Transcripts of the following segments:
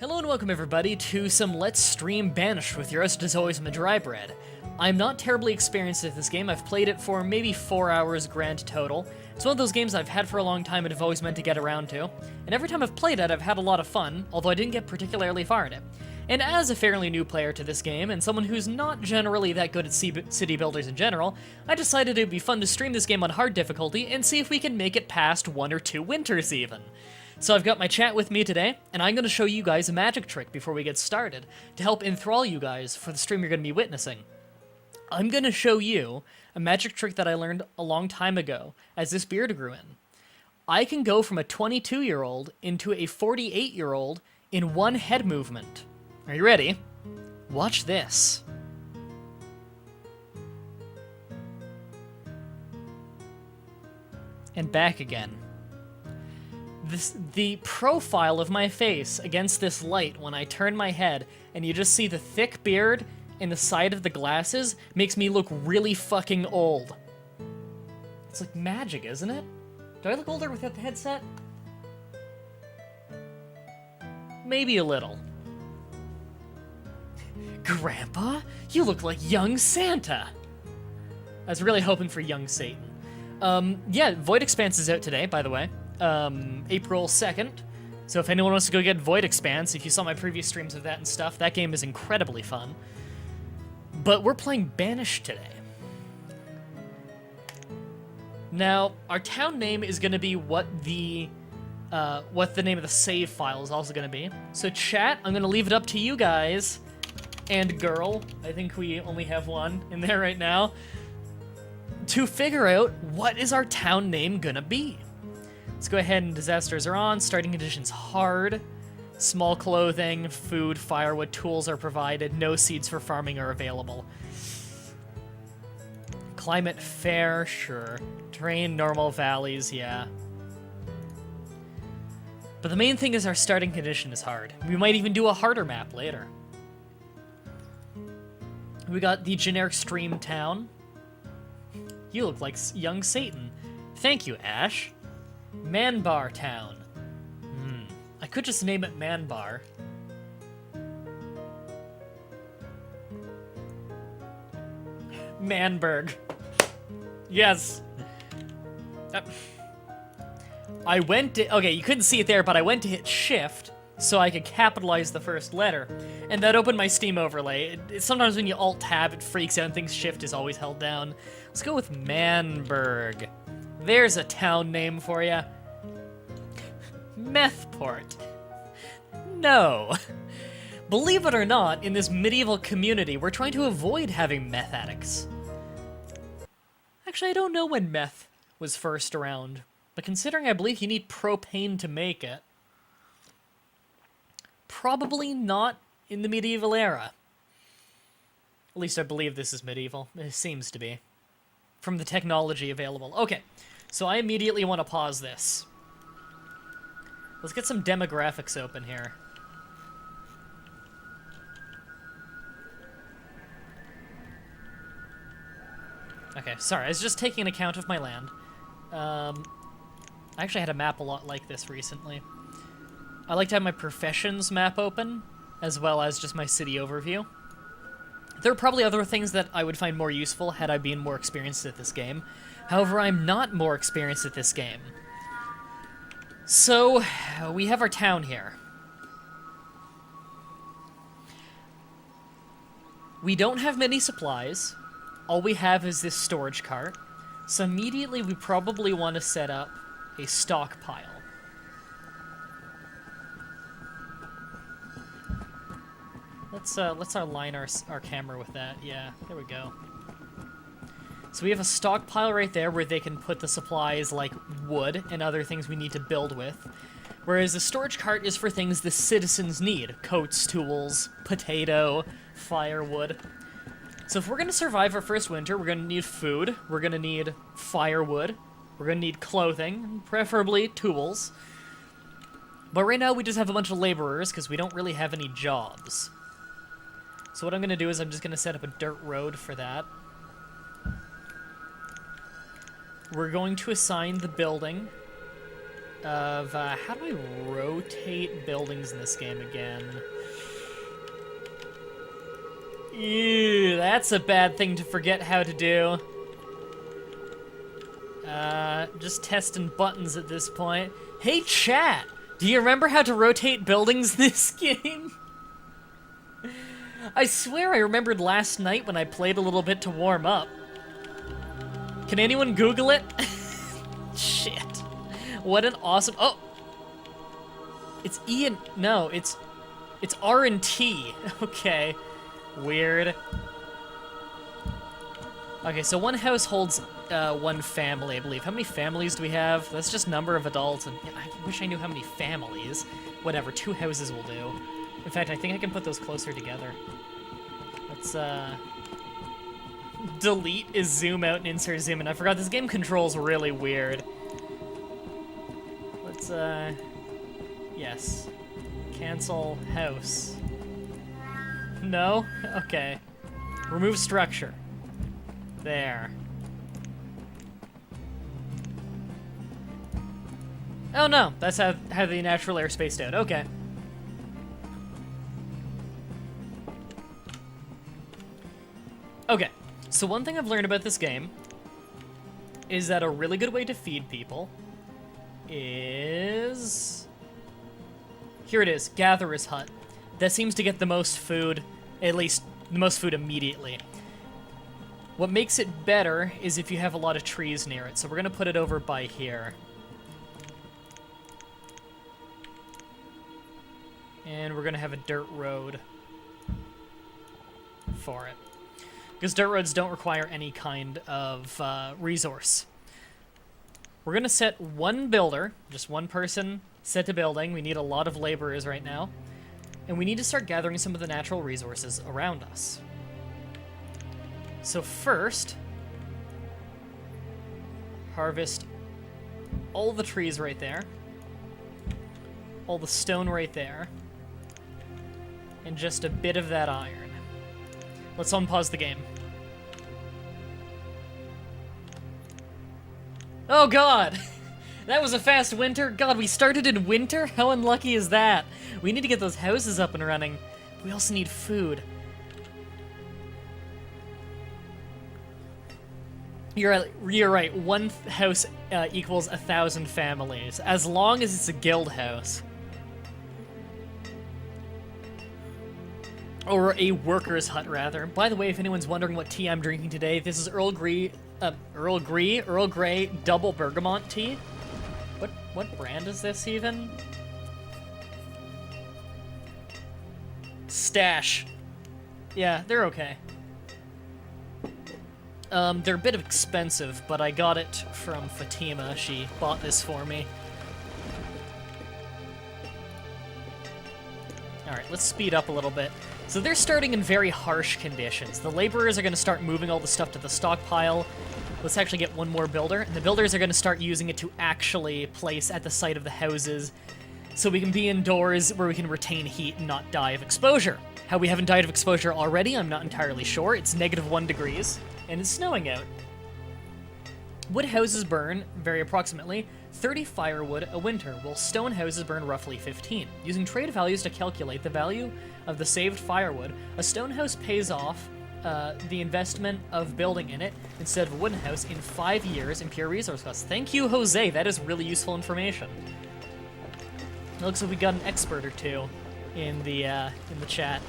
Hello and welcome everybody to some Let's Stream Banished with your host as always, Mah-Dry-Bread. I'm not terribly experienced at this game. I've played it for maybe 4 hours grand total. It's one of those games I've had for a long time and have always meant to get around to. And every time I've played it, I've had a lot of fun, although I didn't get particularly far in it. And as a fairly new player to this game, and someone who's not generally that good at city builders in general, I decided it would be fun to stream this game on hard difficulty and see if we can make it past 1 or 2 winters even. So I've got my chat with me today, and I'm going to show you guys a magic trick before we get started, to help enthrall you guys for the stream you're going to be witnessing. I'm going to show you a magic trick that I learned a long time ago, as this beard grew in. I can go from a 22-year-old into a 48-year-old in one head movement. Are you ready? Watch this. And back again. The profile of my face against this light when I turn my head and you just see the thick beard and the side of the glasses makes me look really fucking old. It's like magic, isn't it? Do I look older without the headset? Maybe a little. Grandpa, you look like young Santa. I was really hoping for young Satan. Yeah, Void Expanse is out today, by the way. April 2nd. So if anyone wants to go get Void Expanse, if you saw my previous streams of that and stuff, that game is incredibly fun. But we're playing Banished today. Now, our town name is going to be what the name of the save file is also going to be. So chat, I'm going to leave it up to you guys, and girl, I think we only have one in there right now, to figure out what is our town name going to be. Let's go ahead and disasters are on, starting conditions hard, small clothing, food, firewood, tools are provided, no seeds for farming are available. Climate fair, sure. Terrain, normal, valleys, yeah. But the main thing is our starting condition is hard. We might even do a harder map later. We got the generic stream town. You look like young Satan. Thank you, Ash. Manbar town. I could just name it Manbar. Manberg. Yes. I went to... Okay, you couldn't see it there, but I went to hit Shift so I could capitalize the first letter. And that opened my Steam overlay. Sometimes when you Alt-Tab, it freaks out and thinks Shift is always held down. Let's go with Manberg. There's a town name for you. Methport. No. Believe it or not, in this medieval community, we're trying to avoid having meth addicts. Actually, I don't know when meth was first around, but considering I believe you need propane to make it, probably not in the medieval era. At least I believe this is medieval. It seems to be. From the technology available. Okay, so I immediately want to pause this. Let's get some demographics open here. Okay, sorry, I was just taking an account of my land. I actually had a map a lot like this recently. I like to have my professions map open, as well as just my city overview. There are probably other things that I would find more useful had I been more experienced at this game. However, I'm not more experienced at this game. So, we have our town here. We don't have many supplies. All we have is this storage cart. So immediately we probably want to set up a stockpile. Let's align our camera with that. Yeah, there we go. So we have a stockpile right there where they can put the supplies like wood and other things we need to build with. Whereas the storage cart is for things the citizens need. Coats, tools, potato, firewood. So if we're going to survive our first winter, we're going to need food, we're going to need firewood, we're going to need clothing, preferably tools. But right now we just have a bunch of laborers because we don't really have any jobs. So what I'm going to do is I'm just going to set up a dirt road for that. We're going to assign the building of how do I rotate buildings in this game again? Ew, that's a bad thing to forget how to do. Just testing buttons at this point. Hey, chat! Do you remember how to rotate buildings in this game? I swear I remembered last night when I played a little bit to warm up. Can anyone Google it? Shit. What an awesome... Oh! It's E and... No, it's R and T. Okay. Weird. Okay, so one house holds one family, I believe. How many families do we have? That's just number of adults, and I wish I knew how many families. Whatever, 2 houses will do. In fact, I think I can put those closer together. Let's, delete is zoom out and insert zoom in. I forgot this game controls really weird. Let's, yes. Cancel house. No? Okay. Remove structure. There. Oh no, that's how the natural air spaced out. Okay. Okay, so one thing I've learned about this game is that a really good way to feed people is... Here it is, Gatherer's Hut. That seems to get the most food, at least the most food immediately. What makes it better is if you have a lot of trees near it, so we're gonna put it over by here. And we're gonna have a dirt road for it. Because dirt roads don't require any kind of resource. We're gonna set one builder, just one person set to building. We need a lot of laborers right now. And we need to start gathering some of the natural resources around us. So first, harvest all the trees right there. All the stone right there. And just a bit of that iron. Let's unpause the game. Oh god! That was a fast winter. God, we started in winter? How unlucky is that? We need to get those houses up and running. We also need food. You're right. One house equals 1,000 families, as long as it's a guild house. Or a worker's hut, rather. By the way, if anyone's wondering what tea I'm drinking today, this is Earl Grey double bergamot tea. What brand is this even? Stash. Yeah, they're okay. They're a bit expensive, but I got it from Fatima. She bought this for me. Alright, let's speed up a little bit. So they're starting in very harsh conditions. The laborers are going to start moving all the stuff to the stockpile. Let's actually get one more builder. And the builders are going to start using it to actually place at the site of the houses so we can be indoors where we can retain heat and not die of exposure. How we haven't died of exposure already, I'm not entirely sure. It's -1 degrees, and it's snowing out. Wood houses burn, very approximately, 30 firewood a winter, while stone houses burn roughly 15. Using trade values to calculate the value of the saved firewood, a stone house pays off the investment of building in it instead of a wooden house in 5 years in pure resource costs. Thank you, Jose. That is really useful information. It looks like we got an expert or two in the chat.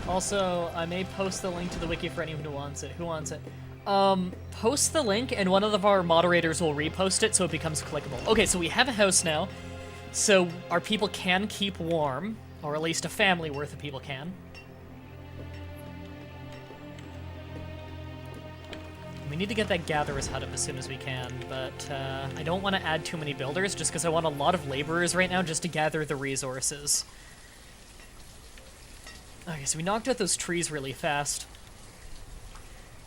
Also, I may post the link to the wiki for anyone who wants it. Who wants it? Post the link, and one of our moderators will repost it so it becomes clickable. Okay, so we have a house now, so our people can keep warm, or at least a family worth of people can. We need to get that gatherer's hut up as soon as we can, but I don't want to add too many builders just because I want a lot of laborers right now just to gather the resources. Okay, so we knocked out those trees really fast.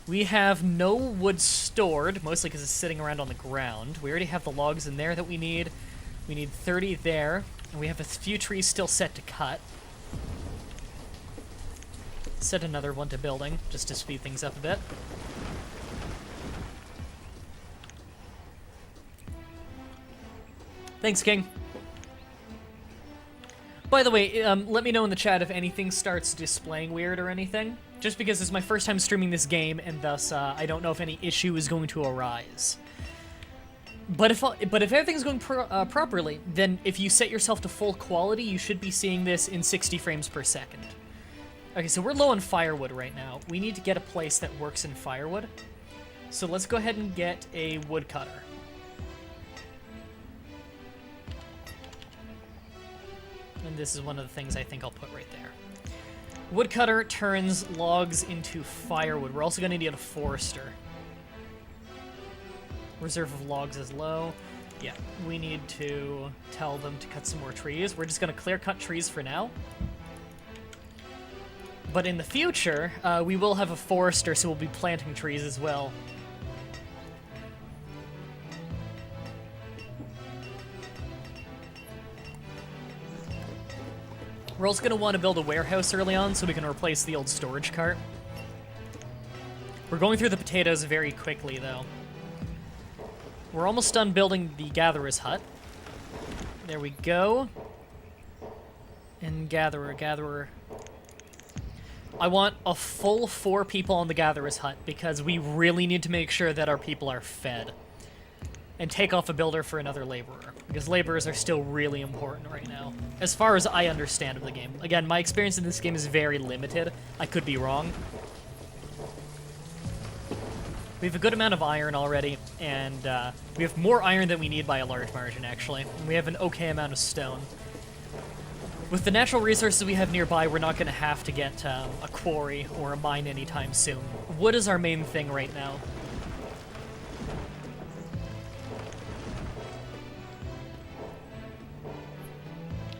We have no wood stored, mostly because it's sitting around on the ground. We already have the logs in there that we need. We need 30 there, and we have a few trees still set to cut. Set another one to building, just to speed things up a bit. Thanks, King. By the way, let me know in the chat if anything starts displaying weird or anything. Just because it's my first time streaming this game, and thus I don't know if any issue is going to arise. But if everything's going properly, then if you set yourself to full quality, you should be seeing this in 60 frames per second. Okay, so we're low on firewood right now. We need to get a place that works in firewood. So let's go ahead and get a woodcutter. And this is one of the things I think I'll put right there. Woodcutter turns logs into firewood. We're also going to need a forester. Reserve of logs is low. Yeah, we need to tell them to cut some more trees. We're just going to clear cut trees for now. But in the future, we will have a forester, so we'll be planting trees as well. We're also going to want to build a warehouse early on so we can replace the old storage cart. We're going through the potatoes very quickly, though. We're almost done building the gatherer's hut. There we go. And gatherer. I want a full 4 people on the gatherer's hut because we really need to make sure that our people are fed. And take off a builder for another laborer, because laborers are still really important right now, as far as I understand of the game. Again, my experience in this game is very limited. I could be wrong. We have a good amount of iron already, and we have more iron than we need by a large margin, actually. And we have an okay amount of stone. With the natural resources we have nearby, we're not going to have to get a quarry or a mine anytime soon. Wood is our main thing right now.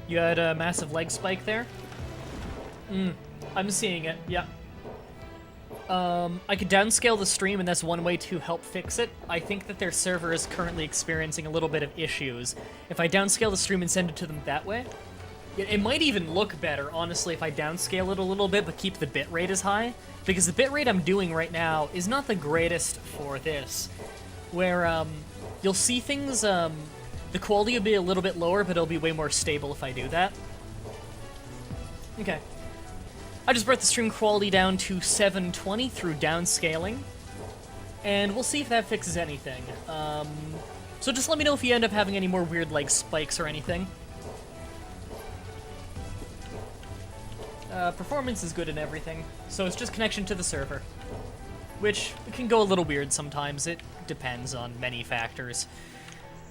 You had a massive leg spike there? I'm seeing it, yeah. I could downscale the stream, and that's one way to help fix it. I think that their server is currently experiencing a little bit of issues. If I downscale the stream and send it to them that way, it might even look better, honestly, if I downscale it a little bit, but keep the bitrate as high. Because the bitrate I'm doing right now is not the greatest for this. Where, you'll see things, the quality will be a little bit lower, but it'll be way more stable if I do that. Okay. I just brought the stream quality down to 720 through downscaling. And we'll see if that fixes anything. So just let me know if you end up having any more weird, like, spikes or anything. Performance is good and everything, so it's just connection to the server. Which can go a little weird sometimes. It depends on many factors.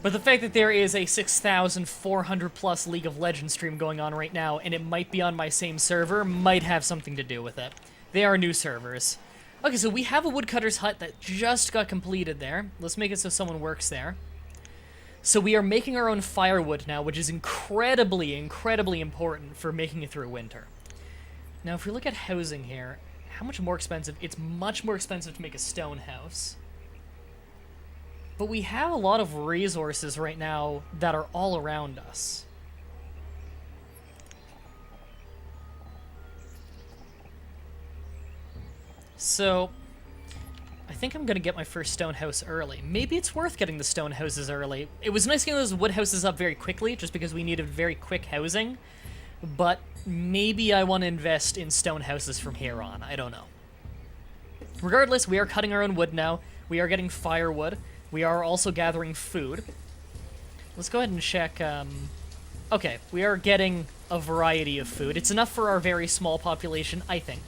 But the fact that there is a 6,400 plus League of Legends stream going on right now, and it might be on my same server, might have something to do with it. They are new servers. Okay, so we have a woodcutter's hut that just got completed there. Let's make it so someone works there. So we are making our own firewood now, which is incredibly, incredibly important for making it through winter. Now, if we look at housing here, how much more expensive? It's much more expensive to make a stone house. But we have a lot of resources right now that are all around us. So, I think I'm gonna get my first stone house early. Maybe it's worth getting the stone houses early. It was nice getting those wood houses up very quickly, just because we needed very quick housing. But maybe I want to invest in stone houses from here on. I don't know. Regardless, we are cutting our own wood now. We are getting firewood. We are also gathering food. Let's go ahead and check. Okay, we are getting a variety of food. It's enough for our very small population, I think.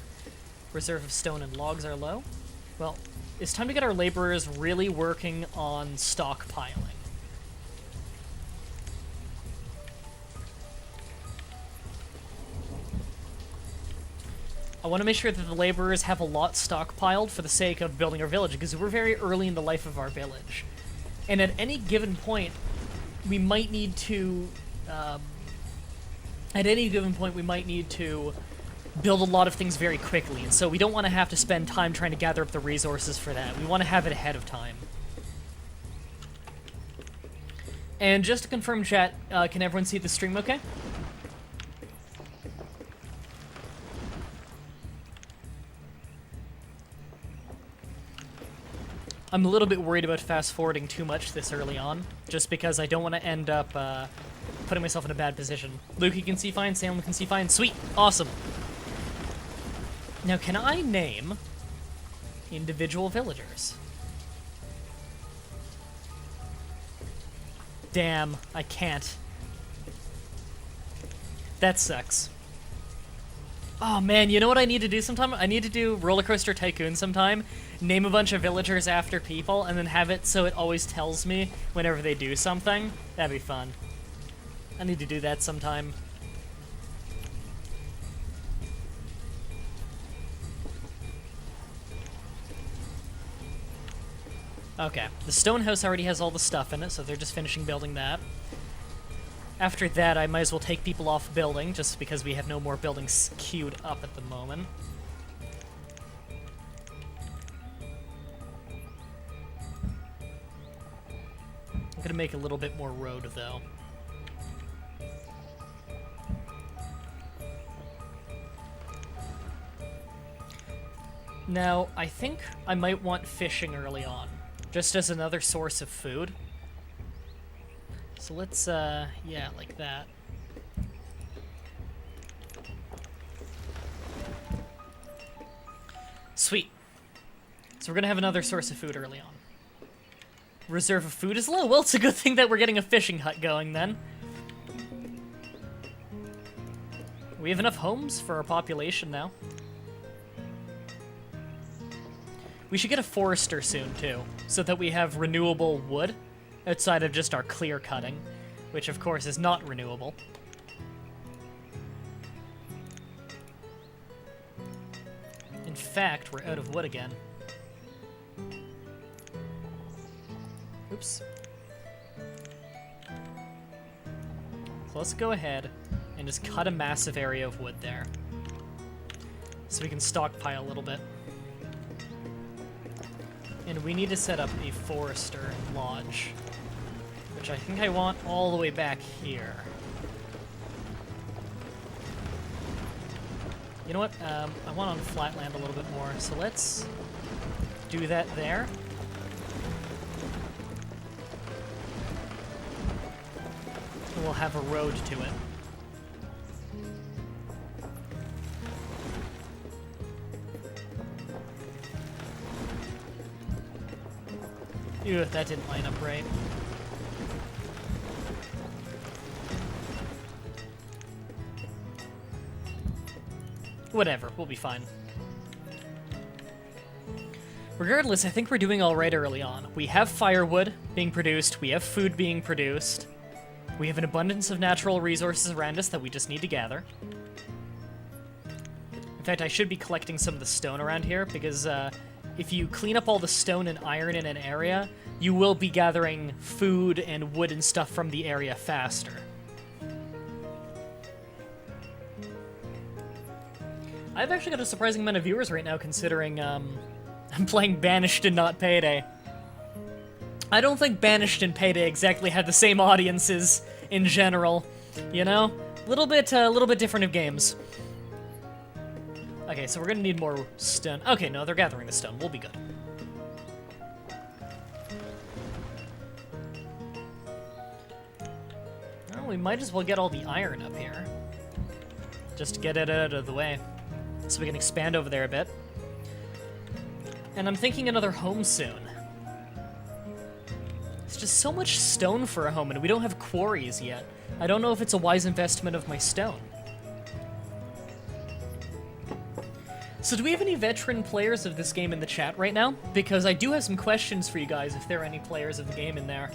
Reserve of stone and logs are low. Well, it's time to get our laborers really working on stockpiling. I want to make sure that the laborers have a lot stockpiled for the sake of building our village, because we're very early in the life of our village. And at any given point, we might need to... build a lot of things very quickly, and so we don't want to have to spend time trying to gather up the resources for that. We want to have it ahead of time. And just to confirm, chat, can everyone see the stream okay? I'm a little bit worried about fast-forwarding too much this early on, just because I don't want to end up putting myself in a bad position. Lukey can see fine, Salem can see fine. Sweet! Awesome! Now, can I name individual villagers? Damn, I can't. That sucks. Oh man, you know what I need to do sometime? I need to do Roller Coaster Tycoon sometime, name a bunch of villagers after people, and then have it so it always tells me whenever they do something. That'd be fun. I need to do that sometime. Okay, the stone house already has all the stuff in it, so they're just finishing building that. After that, I might as well take people off building, just because we have no more buildings queued up at the moment. I'm gonna make a little bit more road, though. Now, I think I might want fishing early on, just as another source of food. So let's, yeah, like that. Sweet. So we're gonna have another source of food early on. Reserve of food is low. Well, it's a good thing that we're getting a fishing hut going, then. We have enough homes for our population now. We should get a forester soon, too, so that we have renewable wood outside of just our clear cutting, which of course is not renewable. In fact, we're out of wood again. Oops. So let's go ahead and just cut a massive area of wood there, so we can stockpile a little bit. And we need to set up a forester lodge, which I think I want all the way back here. You know what? I want on flatland a little bit more, so let's do that there. And we'll have a road to it. Ew, that didn't line up right. Whatever, we'll be fine. Regardless, I think we're doing alright early on. We have firewood being produced, we have food being produced, we have an abundance of natural resources around us that we just need to gather. In fact, I should be collecting some of the stone around here, because if you clean up all the stone and iron in an area, you will be gathering food and wood and stuff from the area faster. I've actually got a surprising amount of viewers right now, considering I'm playing Banished and not Payday. I don't think Banished and Payday exactly had the same audiences in general, you know? A little bit different of games. Okay, so we're gonna need more stone. Okay, no, they're gathering the stone. We'll be good. Well, we might as well get all the iron up here, just to get it out of the way, so we can expand over there a bit. And I'm thinking another home soon. It's just so much stone for a home, and we don't have quarries yet. I don't know if it's a wise investment of my stone. So do we have any veteran players of this game in the chat right now? Because I do have some questions for you guys if there are any players of the game in there.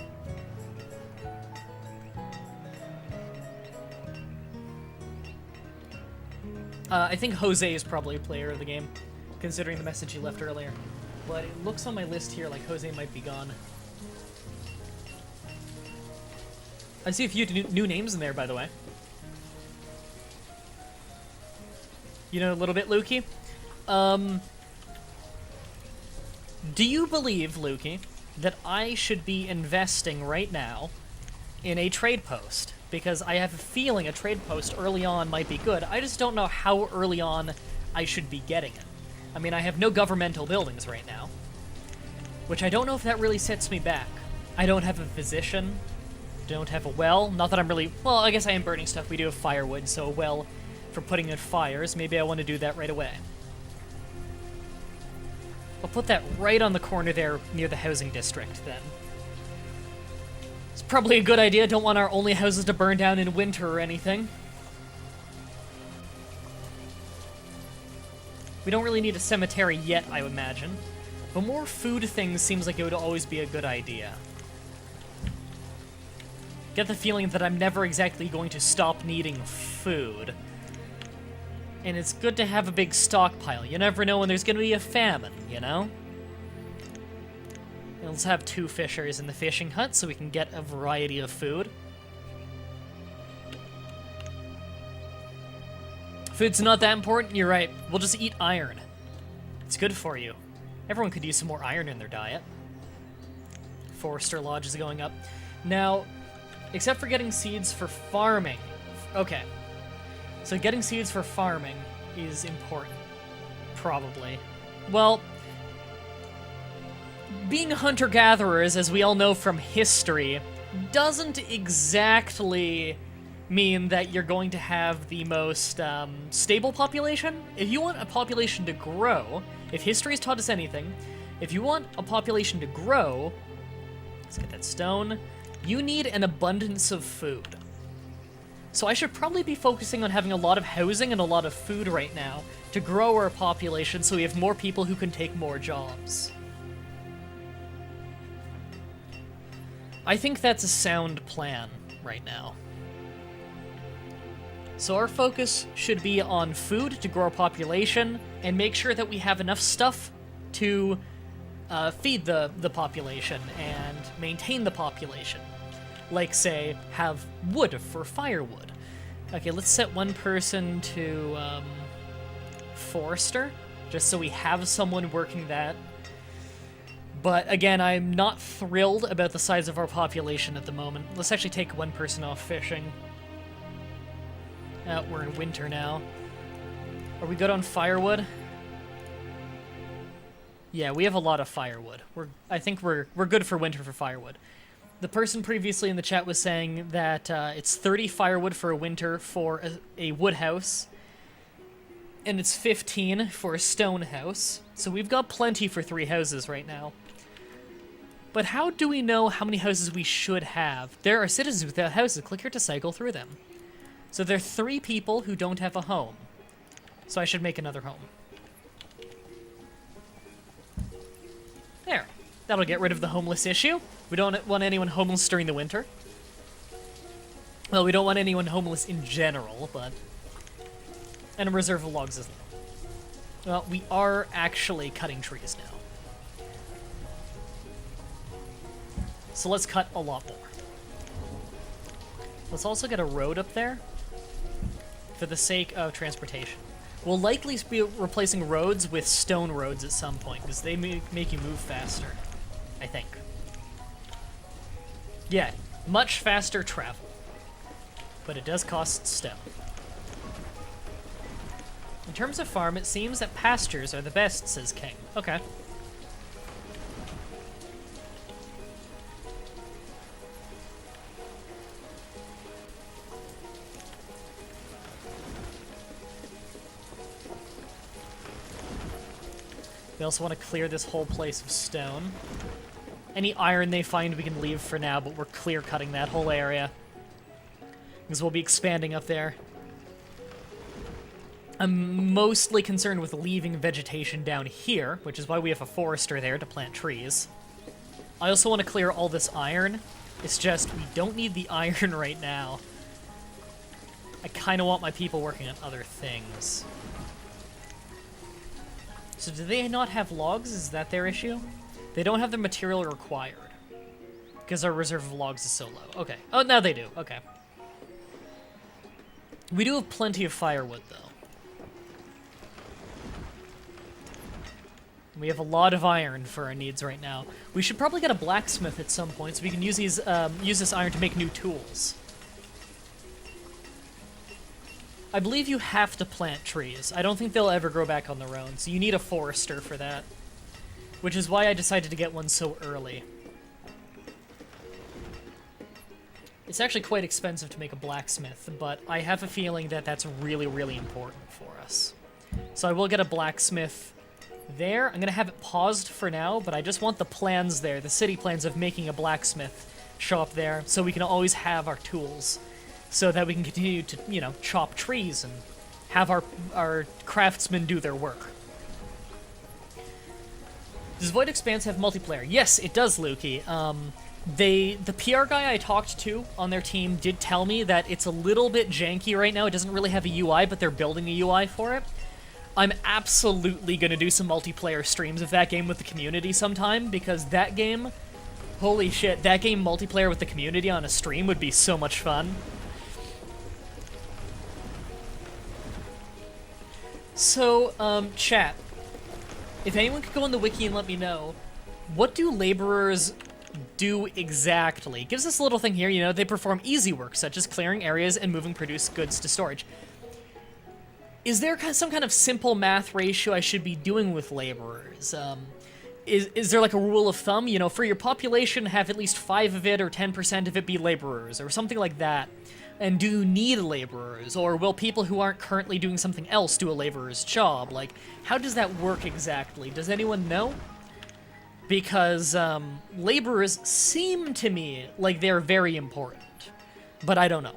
I think Jose is probably a player of the game, considering the message he left earlier. But it looks on my list here like Jose might be gone. I see a few new names in there, by the way. You know a little bit, Lukey? Do you believe, Lukey, that I should be investing right now in a trade post? Because I have a feeling a trade post early on might be good. I just don't know how early on I should be getting it. I mean, I have no governmental buildings right now. which I don't know if that really sets me back. I don't have a physician, don't have a well, not that I'm really, well, I guess I am burning stuff. We do have firewood, so a well for putting in fires. Maybe I want to do that right away. I'll put that right on the corner there near the housing district, then. It's probably a good idea. Don't want our only houses to burn down in winter or anything. We don't really need a cemetery yet, I would imagine. But more food things seems like it would always be a good idea. Get the feeling that I'm never exactly going to stop needing food. And it's good to have a big stockpile. You never know when there's going to be a famine, you know? And let's have 2 fishers in the fishing hut so we can get a variety of food. Food's not that important, you're right. We'll just eat iron. It's good for you. Everyone could use some more iron in their diet. Forester Lodge is going up. Now, except for getting seeds for farming. Okay. So getting seeds for farming is important. Probably. Well, being hunter-gatherers, as we all know from history, doesn't exactly mean that you're going to have the most stable population. If you want a population to grow, if history has taught us anything, if you want a population to grow, let's get that stone, you need an abundance of food. So I should probably be focusing on having a lot of housing and a lot of food right now to grow our population so we have more people who can take more jobs. I think that's a sound plan right now. So our focus should be on food to grow our population and make sure that we have enough stuff to feed the population and maintain the population. Like, say, have wood for firewood. Okay, let's set one person to forester, just so we have someone working that. But again, I'm not thrilled about the size of our population at the moment. Let's actually take one person off fishing. We're in winter now. Are we good on firewood? Yeah, we have a lot of firewood. I think we're good for winter for firewood. The person previously in the chat was saying that it's 30 firewood for a winter for a wood house, and it's 15 for a stone house. So we've got plenty for 3 houses right now. But how do we know how many houses we should have? There are citizens without houses. Click here to cycle through them. So there are 3 people who don't have a home. So I should make another home. There. That'll get rid of the homeless issue. We don't want anyone homeless during the winter. Well, we don't want anyone homeless in general, but... And a reserve of logs as well. Well, we are actually cutting trees now. So let's cut a lot more. Let's also get a road up there for the sake of transportation. We'll likely be replacing roads with stone roads at some point, because they make you move faster, I think. Yeah, much faster travel. But it does cost stone. In terms of farm, it seems that pastures are the best, says King. Okay. We also want to clear this whole place of stone. Any iron they find we can leave for now, but we're clear cutting that whole area. Because we'll be expanding up there. I'm mostly concerned with leaving vegetation down here, which is why we have a forester there to plant trees. I also want to clear all this iron. It's just, we don't need the iron right now. I kind of want my people working on other things. So do they not have logs? Is that their issue? They don't have the material required. Because our reserve of logs is so low. Okay. Oh, now they do. Okay. We do have plenty of firewood, though. We have a lot of iron for our needs right now. We should probably get a blacksmith at some point so we can use this iron to make new tools. I believe you have to plant trees. I don't think they'll ever grow back on their own, so you need a forester for that. which is why I decided to get one so early. It's actually quite expensive to make a blacksmith, but I have a feeling that that's really, really important for us. So I will get a blacksmith there. I'm going to have it paused for now, but I just want the plans there, the city plans of making a blacksmith shop there, so we can always have our tools, so that we can continue to, you know, chop trees and have our craftsmen do their work. Does Void Expanse have multiplayer? Yes, it does, Lukey. The PR guy I talked to on their team did tell me that it's a little bit janky right now. It doesn't really have a UI, but they're building a UI for it. I'm absolutely going to do some multiplayer streams of that game with the community sometime, because that game, holy shit, that game multiplayer with the community on a stream would be so much fun. So, chat, if anyone could go on the wiki and let me know, what do laborers do exactly? It gives us a little thing here, you know, they perform easy work, such as clearing areas and moving produced goods to storage. Is there some kind of simple math ratio I should be doing with laborers? Is there like a rule of thumb? You know, for your population, have at least 5 of it or 10% of it be laborers, or something like that. And do you need laborers, or will people who aren't currently doing something else do a laborer's job? Like, how does that work exactly? Does anyone know? Because laborers seem to me like they're very important, but I don't know.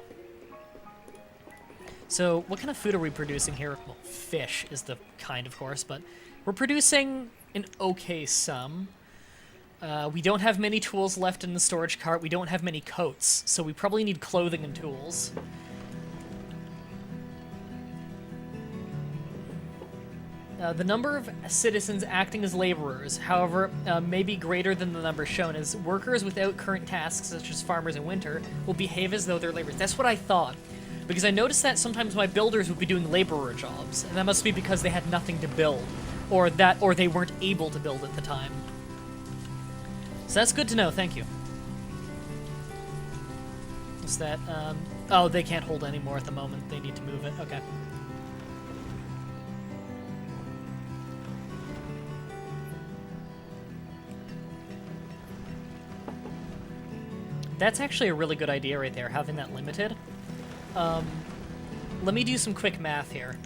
So, what kind of food are we producing here? Well, fish is the kind, of course, but we're producing an okay sum. We don't have many tools left in the storage cart. We don't have many coats, so we probably need clothing and tools. The number of citizens acting as laborers, however, may be greater than the number shown, as workers without current tasks, such as farmers in winter, will behave as though they're laborers. That's what I thought. Because I noticed that sometimes my builders would be doing laborer jobs, and that must be because they had nothing to build, or they weren't able to build at the time. So that's good to know, thank you. Is that, oh, they can't hold anymore at the moment, they need to move it, okay. That's actually a really good idea right there, having that limited. Let me do some quick math here.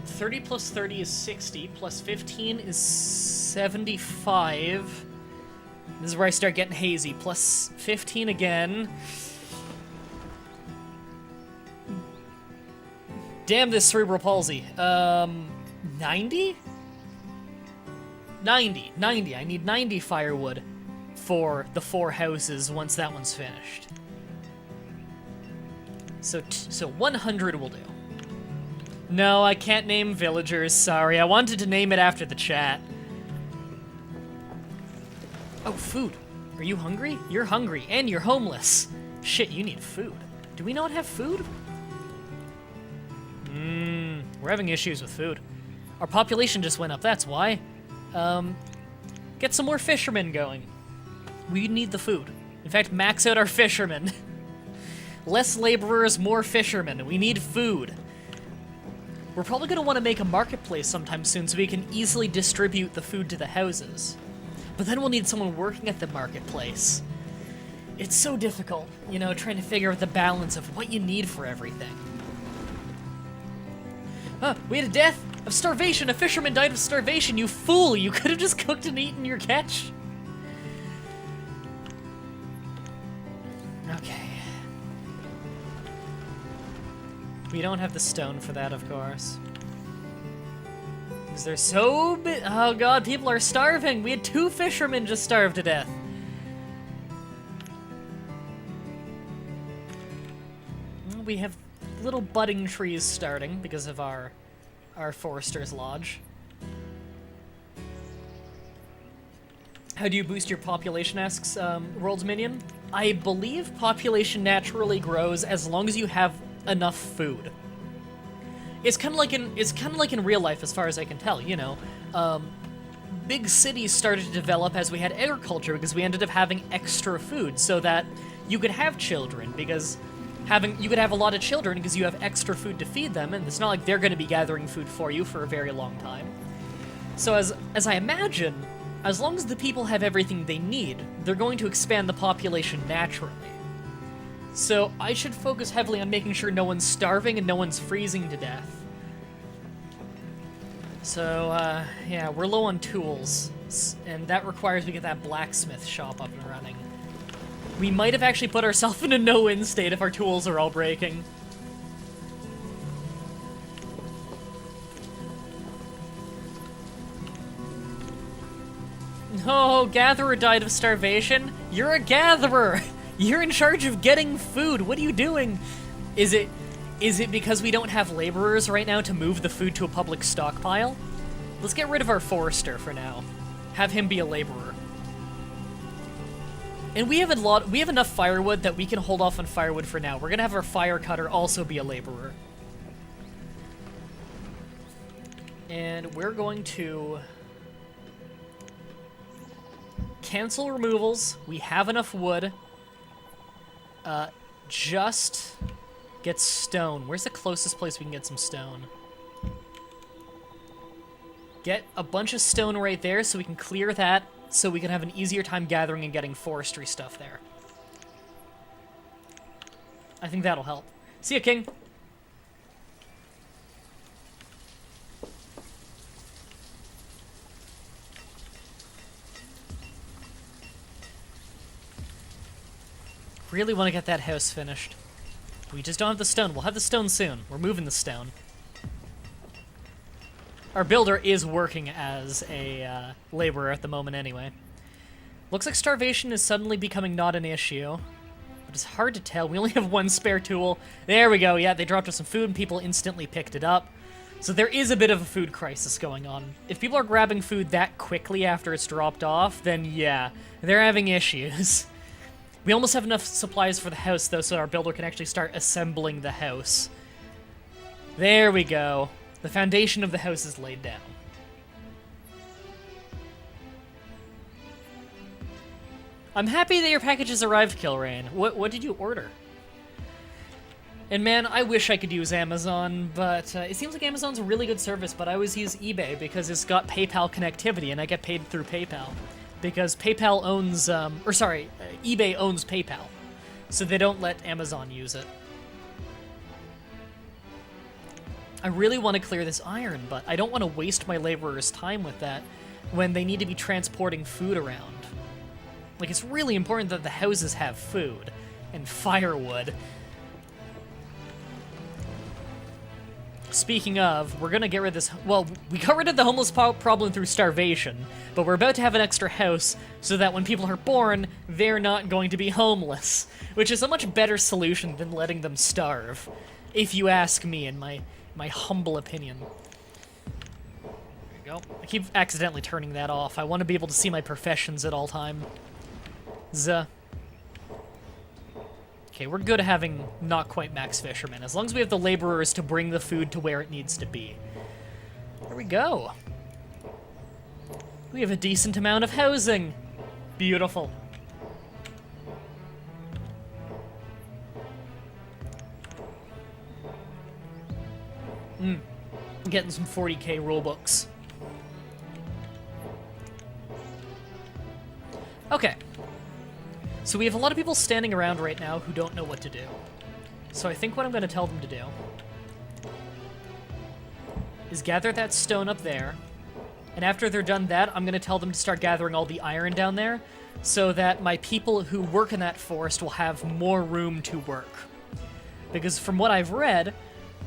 30 plus 30 is 60, plus 15 is 75. This is where I start getting hazy. Plus 15 again. Damn this cerebral palsy. 90? 90. I need 90 firewood for the 4 houses once that one's finished. So 100 will do. No, I can't name villagers, sorry. I wanted to name it after the chat. Oh, food. Are you hungry? You're hungry, and you're homeless. Shit, you need food. Do we not have food? We're having issues with food. Our population just went up, that's why. Get some more fishermen going. We need the food. In fact, max out our fishermen. Less laborers, more fishermen. We need food. We're probably going to want to make a marketplace sometime soon so we can easily distribute the food to the houses. But then we'll need someone working at the marketplace. It's so difficult, you know, trying to figure out the balance of what you need for everything. We had a death of starvation. A fisherman died of starvation, you fool! You could have just cooked and eaten your catch. Okay. We don't have the stone for that, of course. Because they're so big. Oh god, people are starving! We had 2 fishermen just starve to death. We have little budding trees starting because of our forester's lodge. How do you boost your population, asks World's Minion? I believe population naturally grows as long as you have enough food. It's kind of like in real life, as far as I can tell. You know, big cities started to develop as we had agriculture because we ended up having extra food, so that you could have children. Because you could have a lot of children because you have extra food to feed them, and it's not like they're going to be gathering food for you for a very long time. So as I imagine, as long as the people have everything they need, they're going to expand the population naturally. So I should focus heavily on making sure no one's starving and no one's freezing to death. So, yeah, we're low on tools, and that requires we get that blacksmith shop up and running. We might have actually put ourselves in a no-win state if our tools are all breaking. Oh, gatherer died of starvation? You're a gatherer! You're in charge of getting food! What are you doing? Is it because we don't have laborers right now to move the food to a public stockpile? Let's get rid of our forester for now. Have him be a laborer. And we have enough firewood that we can hold off on firewood for now. We're gonna have our fire cutter also be a laborer. And we're going to cancel removals. We have enough wood. Just get stone. Where's the closest place we can get some stone? Get a bunch of stone right there so we can clear that, so we can have an easier time gathering and getting forestry stuff there. I think that'll help. See ya, King! Really want to get that house finished. We just don't have the stone. We'll have the stone soon. We're moving the stone. Our builder is working as a laborer at the moment anyway. Looks like starvation is suddenly becoming not an issue. But it's hard to tell. We only have one spare tool. There we go. Yeah, they dropped us some food and people instantly picked it up. So there is a bit of a food crisis going on. If people are grabbing food that quickly after it's dropped off, then yeah, they're having issues. We almost have enough supplies for the house, though, so our builder can actually start assembling the house. There we go. The foundation of the house is laid down. I'm happy that your package has arrived, Kilrain. What did you order? And man, I wish I could use Amazon, but it seems like Amazon's a really good service, but I always use eBay because it's got PayPal connectivity, and I get paid through PayPal. Because PayPal owns, eBay owns PayPal, so they don't let Amazon use it. I really want to clear this iron, but I don't want to waste my laborers' time with that when they need to be transporting food around. Like, it's really important that the houses have food and firewood. Speaking of, we're gonna get rid of this. Well, we got rid of the homeless problem through starvation, but we're about to have an extra house so that when people are born, they're not going to be homeless, which is a much better solution than letting them starve, if you ask me, in my humble opinion. There we go. I keep accidentally turning that off. I want to be able to see my professions at all time. Okay, we're good at having not quite max fishermen, as long as we have the laborers to bring the food to where it needs to be. There we go. We have a decent amount of housing. Beautiful. I'm getting some 40k rulebooks. Okay. So we have a lot of people standing around right now who don't know what to do. So I think what I'm going to tell them to do is gather that stone up there, and after they're done that, I'm going to tell them to start gathering all the iron down there so that my people who work in that forest will have more room to work. Because from what I've read,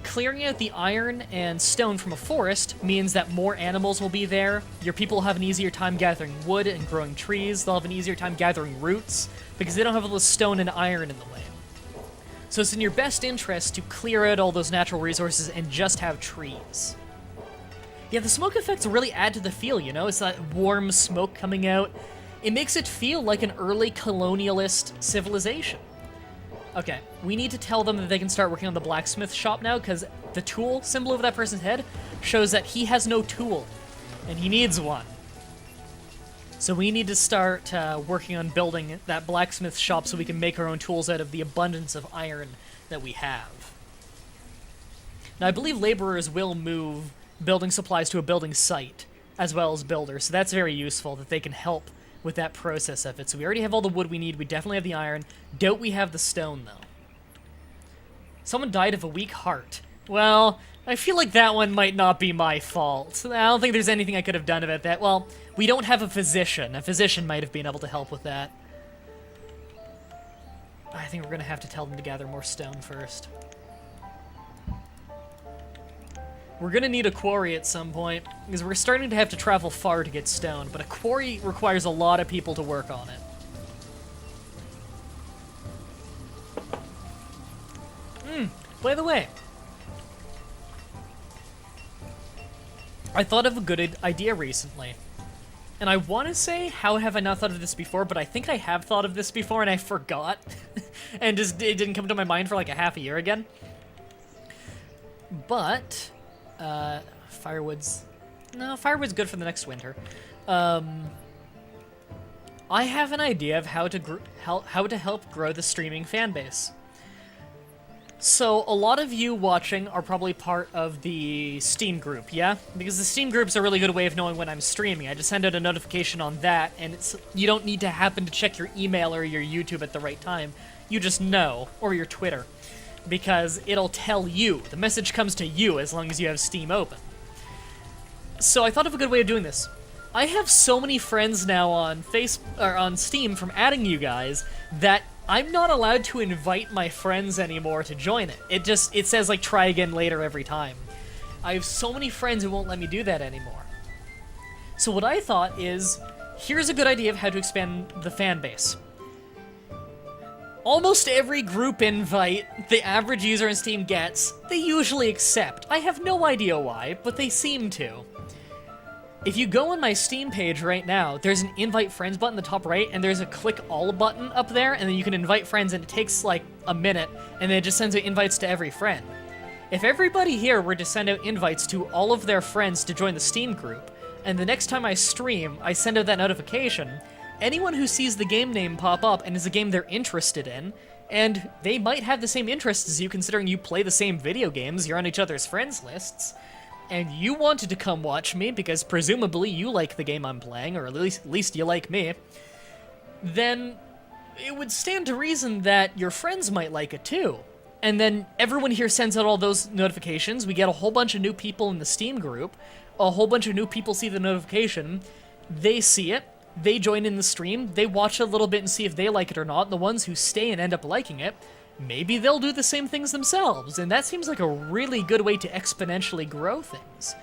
clearing out the iron and stone from a forest means that more animals will be there. Your people will have an easier time gathering wood and growing trees. They'll have an easier time gathering roots because they don't have all the stone and iron in the way. So it's in your best interest to clear out all those natural resources and just have trees. Yeah, the smoke effects really add to the feel, you know? It's that warm smoke coming out. It makes it feel like an early colonialist civilization. Okay, we need to tell them that they can start working on the blacksmith shop now, because the tool symbol over that person's head shows that he has no tool, and he needs one. So we need to start working on building that blacksmith shop so we can make our own tools out of the abundance of iron that we have. Now, I believe laborers will move building supplies to a building site, as well as builders, so that's very useful that they can help with that process of it. So we already have all the wood we need, we definitely have the iron. Don't we have the stone, though? Someone died of a weak heart. Well, I feel like that one might not be my fault. I don't think there's anything I could have done about that. Well, we don't have a physician. A physician might have been able to help with that. I think we're going to have to tell them to gather more stone first. We're going to need a quarry at some point, because we're starting to have to travel far to get stone, but a quarry requires a lot of people to work on it. By the way, I thought of a good idea recently. And I want to say, how have I not thought of this before, but I think I have thought of this before and I forgot. And it didn't come to my mind for like a half a year again. But, Firewood's good for the next winter. I have an idea of how to help grow the streaming fan base. So, a lot of you watching are probably part of the Steam group, yeah? Because the Steam group's a really good way of knowing when I'm streaming. I just send out a notification on that, and you don't need to happen to check your email or your YouTube at the right time. You just know, or your Twitter, because it'll tell you. The message comes to you as long as you have Steam open. So I thought of a good way of doing this. I have so many friends now on on Steam from adding you guys that I'm not allowed to invite my friends anymore to join it. It says, like, try again later every time. I have so many friends who won't let me do that anymore. So what I thought is, here's a good idea of how to expand the fan base. Almost every group invite the average user in Steam gets, they usually accept. I have no idea why, but they seem to. If you go on my Steam page right now, there's an invite friends button in the top right, and there's a click all button up there, and then you can invite friends, and it takes like a minute, and then it just sends out invites to every friend. If everybody here were to send out invites to all of their friends to join the Steam group, and the next time I stream, I send out that notification, anyone who sees the game name pop up and is a game they're interested in, and they might have the same interests as you considering you play the same video games, you're on each other's friends lists, and you wanted to come watch me because presumably you like the game I'm playing, or at least you like me, then it would stand to reason that your friends might like it too. And then everyone here sends out all those notifications, we get a whole bunch of new people in the Steam group, a whole bunch of new people see the notification, they see it, they join in the stream, they watch a little bit and see if they like it or not, and the ones who stay and end up liking it, maybe they'll do the same things themselves, and that seems like a really good way to exponentially grow things.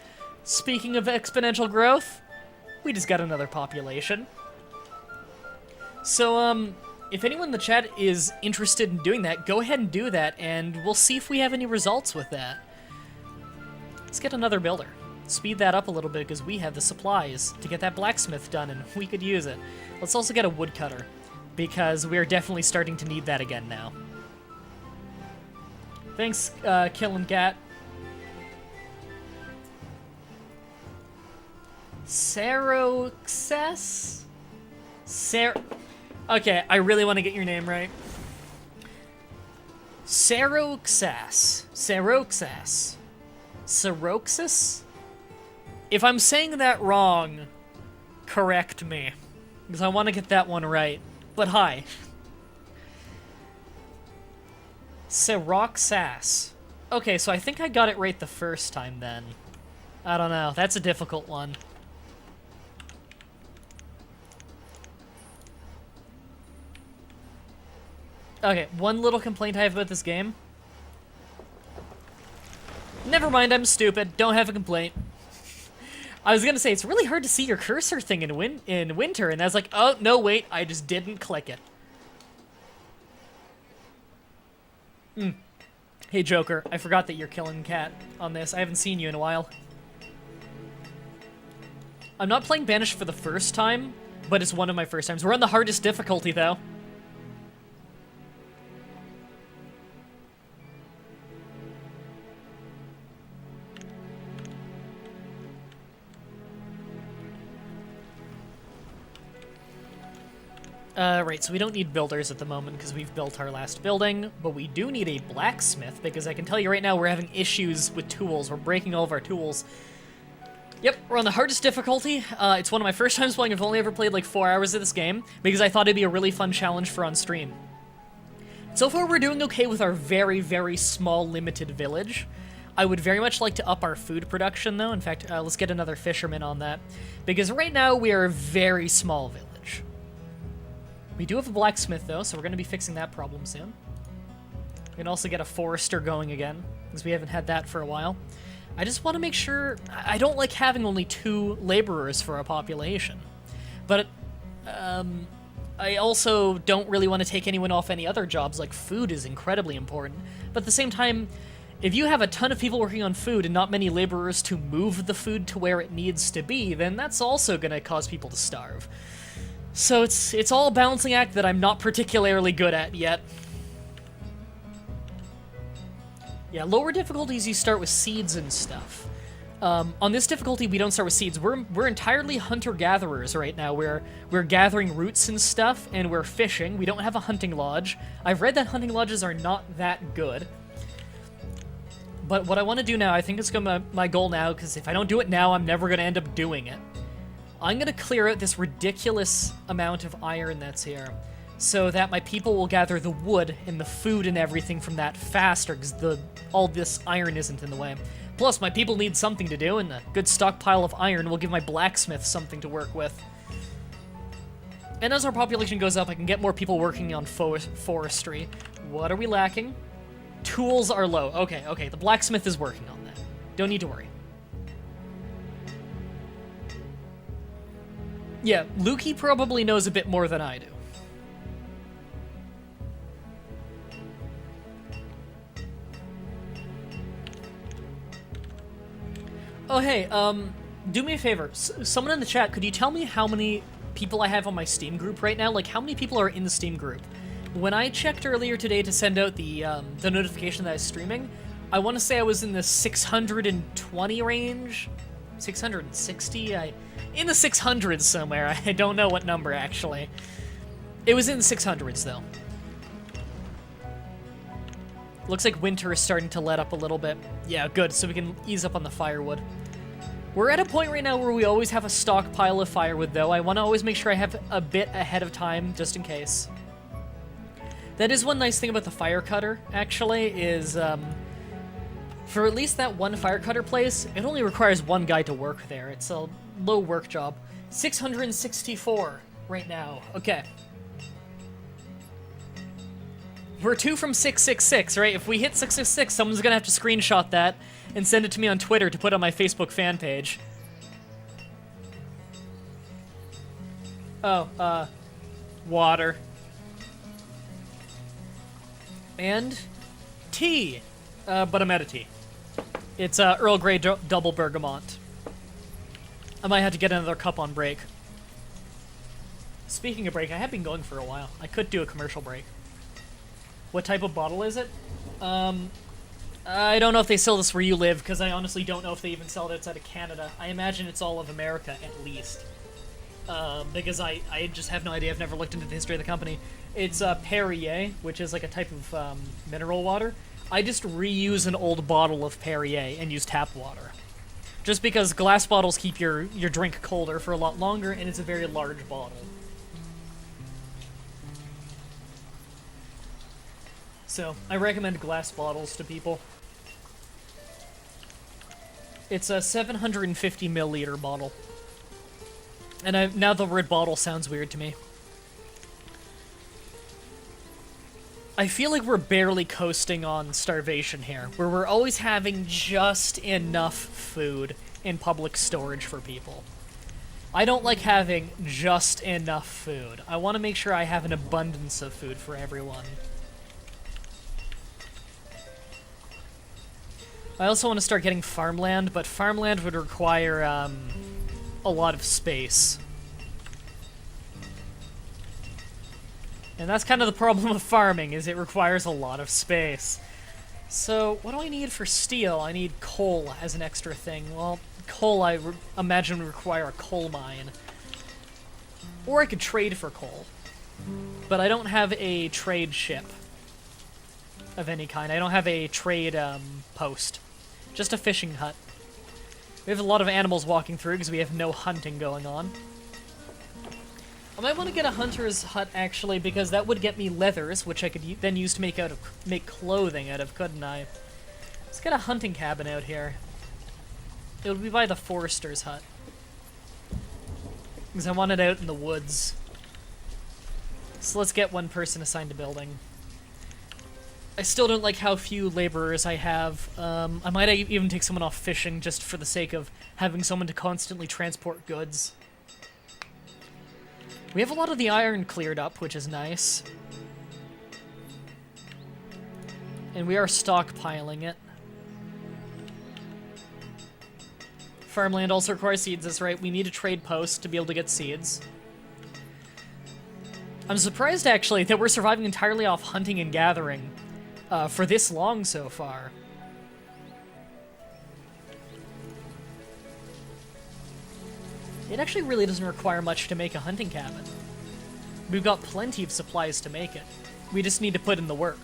Speaking of exponential growth, we just got another population. So, if anyone in the chat is interested in doing that, go ahead and do that, and we'll see if we have any results with that. Let's get another builder. Speed that up a little bit, because we have the supplies to get that blacksmith done, and we could use it. Let's also get a woodcutter, because we are definitely starting to need that again now. Thanks, Killin' Cat. Saroxas? Okay, I really want to get your name right. Saroxas. Saroxas. Saroxas? If I'm saying that wrong, correct me, because I want to get that one right. But hi. Saroxas. Okay, so I think I got it right the first time then. I don't know, that's a difficult one. Okay, one little complaint I have about this game. Never mind, I'm stupid. Don't have a complaint. I was gonna say, it's really hard to see your cursor thing in winter, and I was like, oh, no, wait, I just didn't click it. Hey, Joker, I forgot that you're killing Cat on this. I haven't seen you in a while. I'm not playing Banished for the first time, but it's one of my first times. We're on the hardest difficulty, though. Right, so we don't need builders at the moment because we've built our last building, but we do need a blacksmith because I can tell you right now we're having issues with tools. We're breaking all of our tools. Yep, we're on the hardest difficulty. It's one of my first times playing. I've only ever played like 4 hours of this game because I thought it'd be a really fun challenge for on stream. So far, we're doing okay with our very, very small, limited village. I would very much like to up our food production, though. In fact, let's get another fisherman on that. Because right now, we are a very small village. We do have a blacksmith, though, so we're going to be fixing that problem soon. We can also get a forester going again, because we haven't had that for a while. I just want to make sure... I don't like having only 2 laborers for our population. But I also don't really want to take anyone off any other jobs, like food is incredibly important. But at the same time, if you have a ton of people working on food and not many laborers to move the food to where it needs to be, then that's also going to cause people to starve. So it's all a balancing act that I'm not particularly good at yet. Yeah, lower difficulties you start with seeds and stuff. On this difficulty, we don't start with seeds. We're entirely hunter-gatherers right now. We're gathering roots and stuff, and we're fishing. We don't have a hunting lodge. I've read that hunting lodges are not that good. But what I want to do now, I think it's my goal now, because if I don't do it now, I'm never going to end up doing it. I'm going to clear out this ridiculous amount of iron that's here, so that my people will gather the wood and the food and everything from that faster, because all this iron isn't in the way. Plus, my people need something to do, and a good stockpile of iron will give my blacksmith something to work with. And as our population goes up, I can get more people working on forestry. What are we lacking? Tools are low. Okay, the blacksmith is working on that. Don't need to worry. Yeah, Lukey probably knows a bit more than I do. Oh, hey, do me a favor. Someone in the chat, could you tell me how many people I have on my Steam group right now? Like, how many people are in the Steam group? When I checked earlier today to send out the notification that I was streaming, I want to say I was in the 620 range? 660? In the 600s somewhere. I don't know what number, actually. It was in the 600s, though. Looks like winter is starting to let up a little bit. Yeah, good, so we can ease up on the firewood. We're at a point right now where we always have a stockpile of firewood, though. I want to always make sure I have a bit ahead of time, just in case. That is one nice thing about the fire cutter, actually, is, for at least that one fire cutter place, it only requires one guy to work there. It's a low work job. 664 right now. Okay. We're 2 from 666, right? If we hit 666, someone's gonna have to screenshot that and send it to me on Twitter to put on my Facebook fan page. Oh, water. And tea. But I'm out of tea. It's Earl Grey double bergamot. I might have to get another cup on break. Speaking of break, I have been going for a while. I could do a commercial break. What type of bottle is it? I don't know if they sell this where you live, because I honestly don't know if they even sell it outside of Canada. I imagine it's all of America, at least. Because I just have no idea. I've never looked into the history of the company. It's Perrier, which is like a type of mineral water. I just reuse an old bottle of Perrier and use tap water. Just because glass bottles keep your drink colder for a lot longer, and it's a very large bottle. So, I recommend glass bottles to people. It's a 750 milliliter bottle. And now the word bottle sounds weird to me. I feel like we're barely coasting on starvation here, where we're always having just enough food in public storage for people. I don't like having just enough food. I want to make sure I have an abundance of food for everyone. I also want to start getting farmland, but farmland would require a lot of space. And that's kind of the problem with farming, is it requires a lot of space. So, what do I need for steel? I need coal as an extra thing. Well, coal I imagine would require a coal mine. Or I could trade for coal. But I don't have a trade ship of any kind. I don't have a trade post. Just a fishing hut. We have a lot of animals walking through because we have no hunting going on. I might want to get a hunter's hut, actually, because that would get me leathers, which I could then use to make clothing out of, couldn't I? Let's get a hunting cabin out here. It would be by the forester's hut. Because I want it out in the woods. So let's get one person assigned to building. I still don't like how few laborers I have. I might even take someone off fishing just for the sake of having someone to constantly transport goods. We have a lot of the iron cleared up, which is nice. And we are stockpiling it. Farmland also requires seeds, that's right. We need a trade post to be able to get seeds. I'm surprised, actually, that we're surviving entirely off hunting and gathering for this long so far. It actually really doesn't require much to make a hunting cabin. We've got plenty of supplies to make it. We just need to put in the work.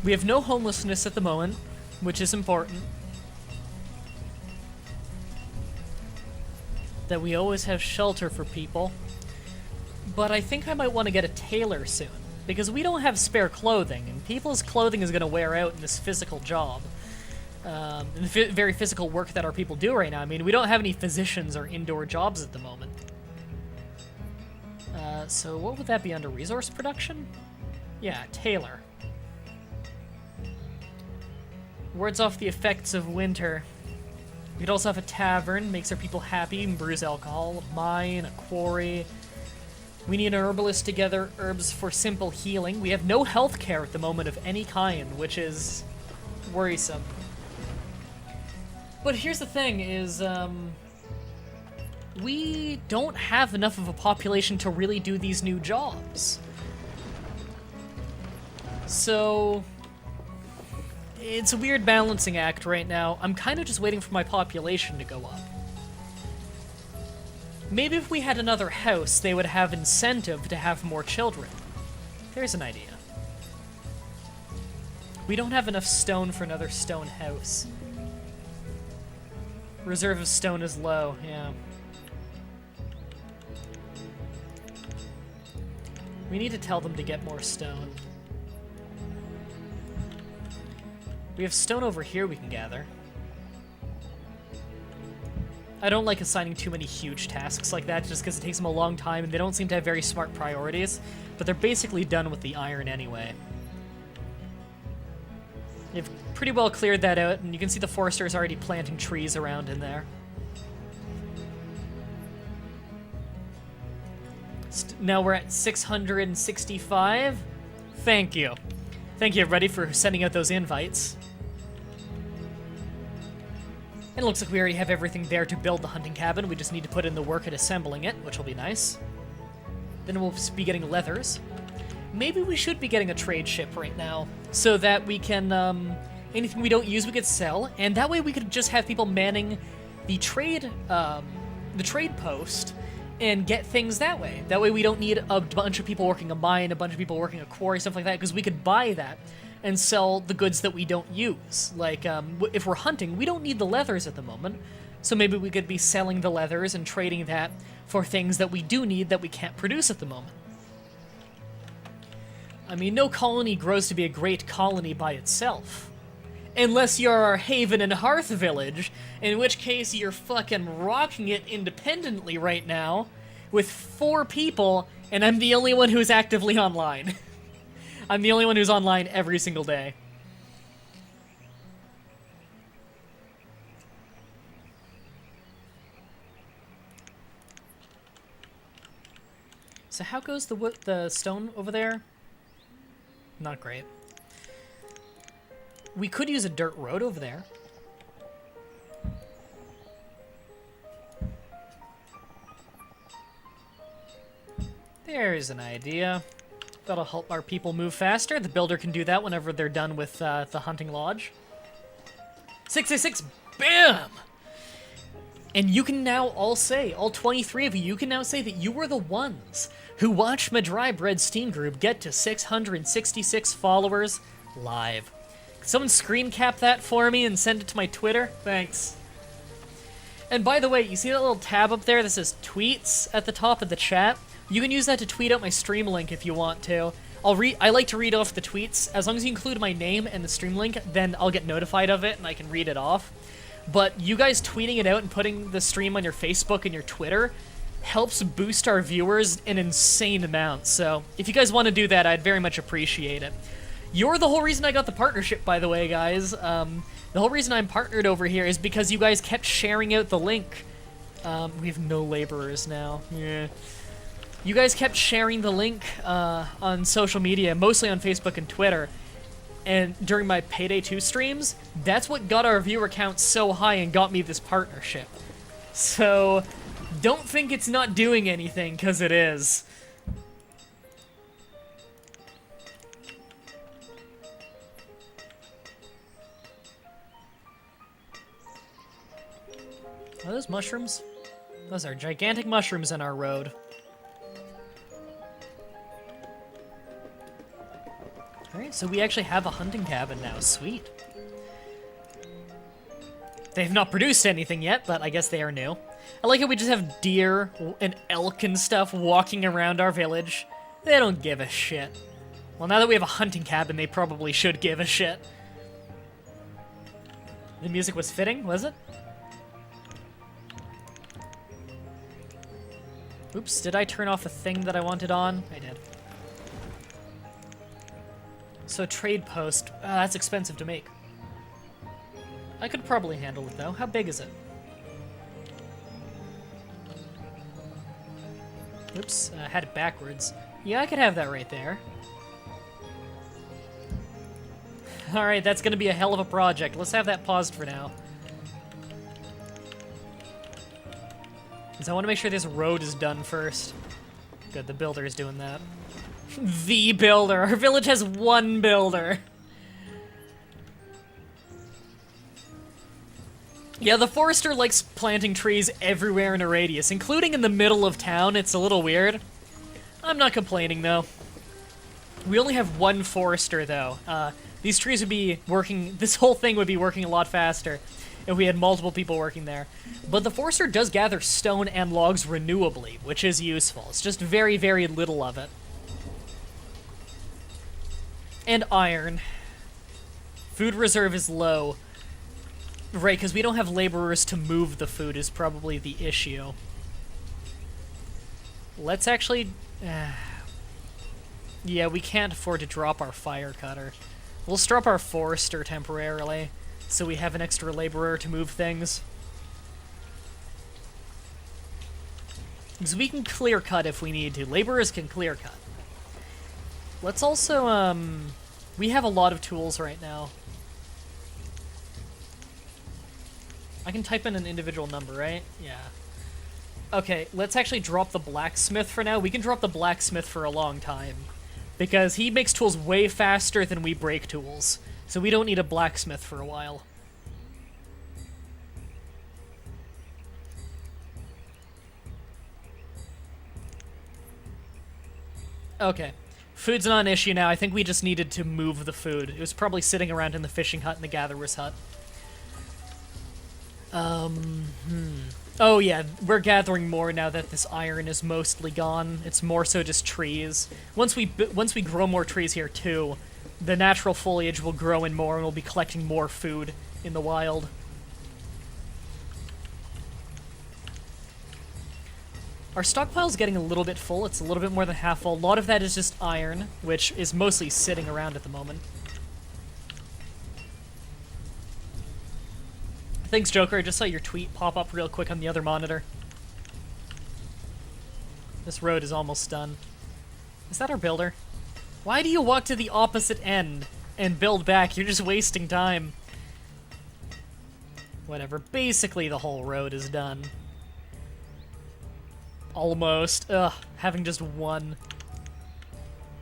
We have no homelessness at the moment, which is important. That we always have shelter for people. But I think I might want to get a tailor soon, because we don't have spare clothing, and people's clothing is going to wear out in this physical job. In the very physical work that our people do right now. I mean, we don't have any physicians or indoor jobs at the moment. So what would that be under resource production? Yeah, tailor. Wards off the effects of winter. We could also have a tavern, makes our people happy, and brews alcohol, a mine, a quarry. We need an herbalist to gather herbs for simple healing. We have no health care at the moment of any kind, which is worrisome. But here's the thing, is, we don't have enough of a population to really do these new jobs. So it's a weird balancing act right now. I'm kind of just waiting for my population to go up. Maybe if we had another house, they would have incentive to have more children. There's an idea. We don't have enough stone for another stone house. Reserve of stone is low, yeah. We need to tell them to get more stone. We have stone over here we can gather. I don't like assigning too many huge tasks like that just because it takes them a long time and they don't seem to have very smart priorities, but they're basically done with the iron anyway. They've pretty well cleared that out, and you can see the forester is already planting trees around in there. Now we're at 665. Thank you. Thank you, everybody, for sending out those invites. And it looks like we already have everything there to build the hunting cabin. We just need to put in the work at assembling it, which will be nice. Then we'll be getting leathers. Maybe we should be getting a trade ship right now, so that we can, anything we don't use we could sell, and that way we could just have people manning the trade post and get things that way. That way we don't need a bunch of people working a mine, a bunch of people working a quarry, stuff like that, because we could buy that and sell the goods that we don't use. Like, if we're hunting, we don't need the leathers at the moment, so maybe we could be selling the leathers and trading that for things that we do need that we can't produce at the moment. I mean, no colony grows to be a great colony by itself. Unless you're our Haven and Hearth village, in which case you're fucking rocking it independently right now, with 4 people, and I'm the only one who's actively online. I'm the only one who's online every single day. So how goes the stone over there? Not great. We could use a dirt road over there. Here's an idea. That'll help our people move faster. The builder can do that whenever they're done with the hunting lodge. 666, bam! And you can now all say, all 23 of you, you can now say that you were the ones who watched Mah-Dry-Bread Steam group get to 666 followers live. Can someone screen cap that for me and send it to my Twitter? Thanks. And by the way, you see that little tab up there that says tweets at the top of the chat? You can use that to tweet out my stream link if you want to. I like to read off the tweets. As long as you include my name and the stream link, then I'll get notified of it and I can read it off. But you guys tweeting it out and putting the stream on your Facebook and your Twitter helps boost our viewers an insane amount. So if you guys want to do that, I'd very much appreciate it. You're the whole reason I got the partnership, by the way, guys. The whole reason I'm partnered over here is because you guys kept sharing out the link. We have no laborers now. Yeah. You guys kept sharing the link on social media, mostly on Facebook and Twitter. And during my Payday 2 streams, that's what got our viewer count so high and got me this partnership. So, don't think it's not doing anything, because it is. Are those mushrooms? Those are gigantic mushrooms in our road. Alright, so we actually have a hunting cabin now. Sweet. They've not produced anything yet, but I guess they are new. I like how we just have deer and elk and stuff walking around our village. They don't give a shit. Well, now that we have a hunting cabin, they probably should give a shit. The music was fitting, was it? Oops, did I turn off the thing that I wanted on? I did. So trade post, that's expensive to make. I could probably handle it though. How big is it? Oops, I had it backwards. Yeah, I could have that right there. Alright, that's gonna be a hell of a project. Let's have that paused for now. Because I want to make sure this road is done first. Good, the builder is doing that. The builder. Our village has one builder. Yeah, the forester likes planting trees everywhere in a radius, including in the middle of town. It's a little weird. I'm not complaining, though. We only have one forester, though. These trees would be working... This whole thing would be working a lot faster if we had multiple people working there. But the forester does gather stone and logs renewably, which is useful. It's just very, very little of it. And iron. Food reserve is low. Right, because we don't have laborers to move the food is probably the issue. Let's actually... yeah, we can't afford to drop our fire cutter. We'll drop our forester temporarily, so we have an extra laborer to move things. Because we can clear cut if we need to. Laborers can clear cut. Let's also, we have a lot of tools right now. I can type in an individual number, right? Yeah. Okay, let's actually drop the blacksmith for now. We can drop the blacksmith for a long time. Because he makes tools way faster than we break tools. So we don't need a blacksmith for a while. Okay. Food's not an issue now. I think we just needed to move the food. It was probably sitting around in the fishing hut and the gatherer's hut. Oh yeah, we're gathering more now that this iron is mostly gone. It's more so just trees. Once we grow more trees here too, the natural foliage will grow in more and we'll be collecting more food in the wild. Our stockpile's getting a little bit full. It's a little bit more than half full. A lot of that is just iron, which is mostly sitting around at the moment. Thanks, Joker. I just saw your tweet pop up real quick on the other monitor. This road is almost done. Is that our builder? Why do you walk to the opposite end and build back? You're just wasting time. Whatever. Basically, the whole road is done. Almost. Ugh, having just one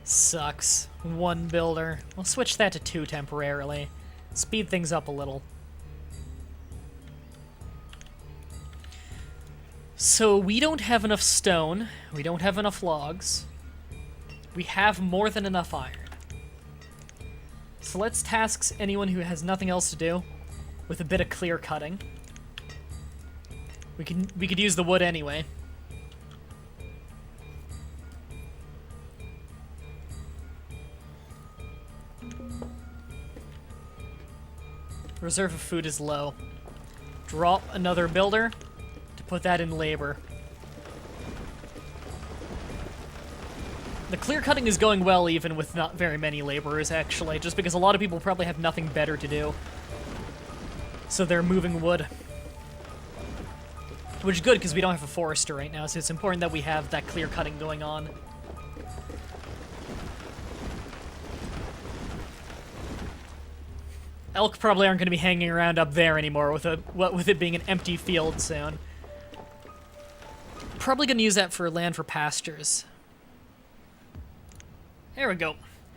sucks. One builder. We'll switch that to 2 temporarily. Speed things up a little. So we don't have enough stone. We don't have enough logs. We have more than enough iron. So let's task anyone who has nothing else to do with a bit of clear cutting. We could use the wood anyway. Reserve of food is low. Drop another builder to put that in labor. The clear cutting is going well even with not very many laborers, actually, just because a lot of people probably have nothing better to do. So they're moving wood. Which is good, because we don't have a forester right now, so it's important that we have that clear cutting going on. Elk probably aren't going to be hanging around up there anymore with it being an empty field soon. Probably going to use that for land for pastures. There we go.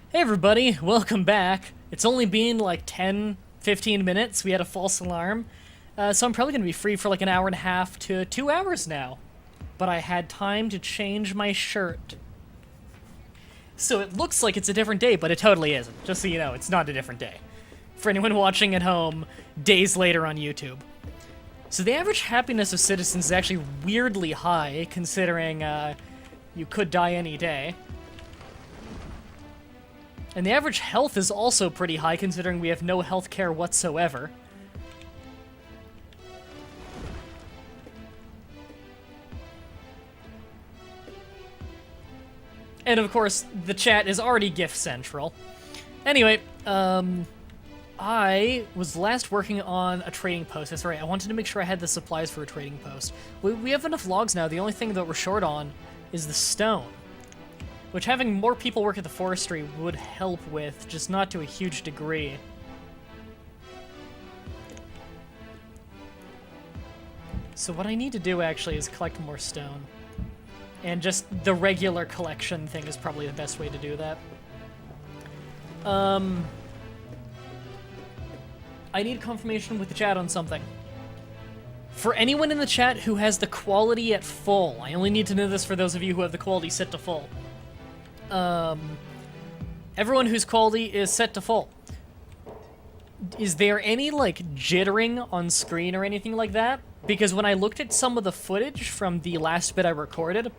Hey everybody, welcome back. It's only been like 10, 15 minutes. We had a false alarm. So I'm probably going to be free for like an hour and a half to 2 hours now. But I had time to change my shirt. So it looks like it's a different day, but it totally isn't. Just so you know, it's not a different day. For anyone watching at home days later on YouTube. So the average happiness of citizens is actually weirdly high, considering you could die any day. And the average health is also pretty high, considering we have no health care whatsoever. And of course, the chat is already gift central. Anyway, I was last working on a trading post. That's right, I wanted to make sure I had the supplies for a trading post. We have enough logs now. The only thing that we're short on is the stone. Which having more people work at the forestry would help with, just not to a huge degree. So what I need to do actually is collect more stone. And just the regular collection thing is probably the best way to do that. I need confirmation with the chat on something. For anyone in the chat who has the quality at full, I only need to know this for those of you who have the quality set to full. Everyone whose quality is set to full. Is there any, like, jittering on screen or anything like that? Because when I looked at some of the footage from the last bit I recorded,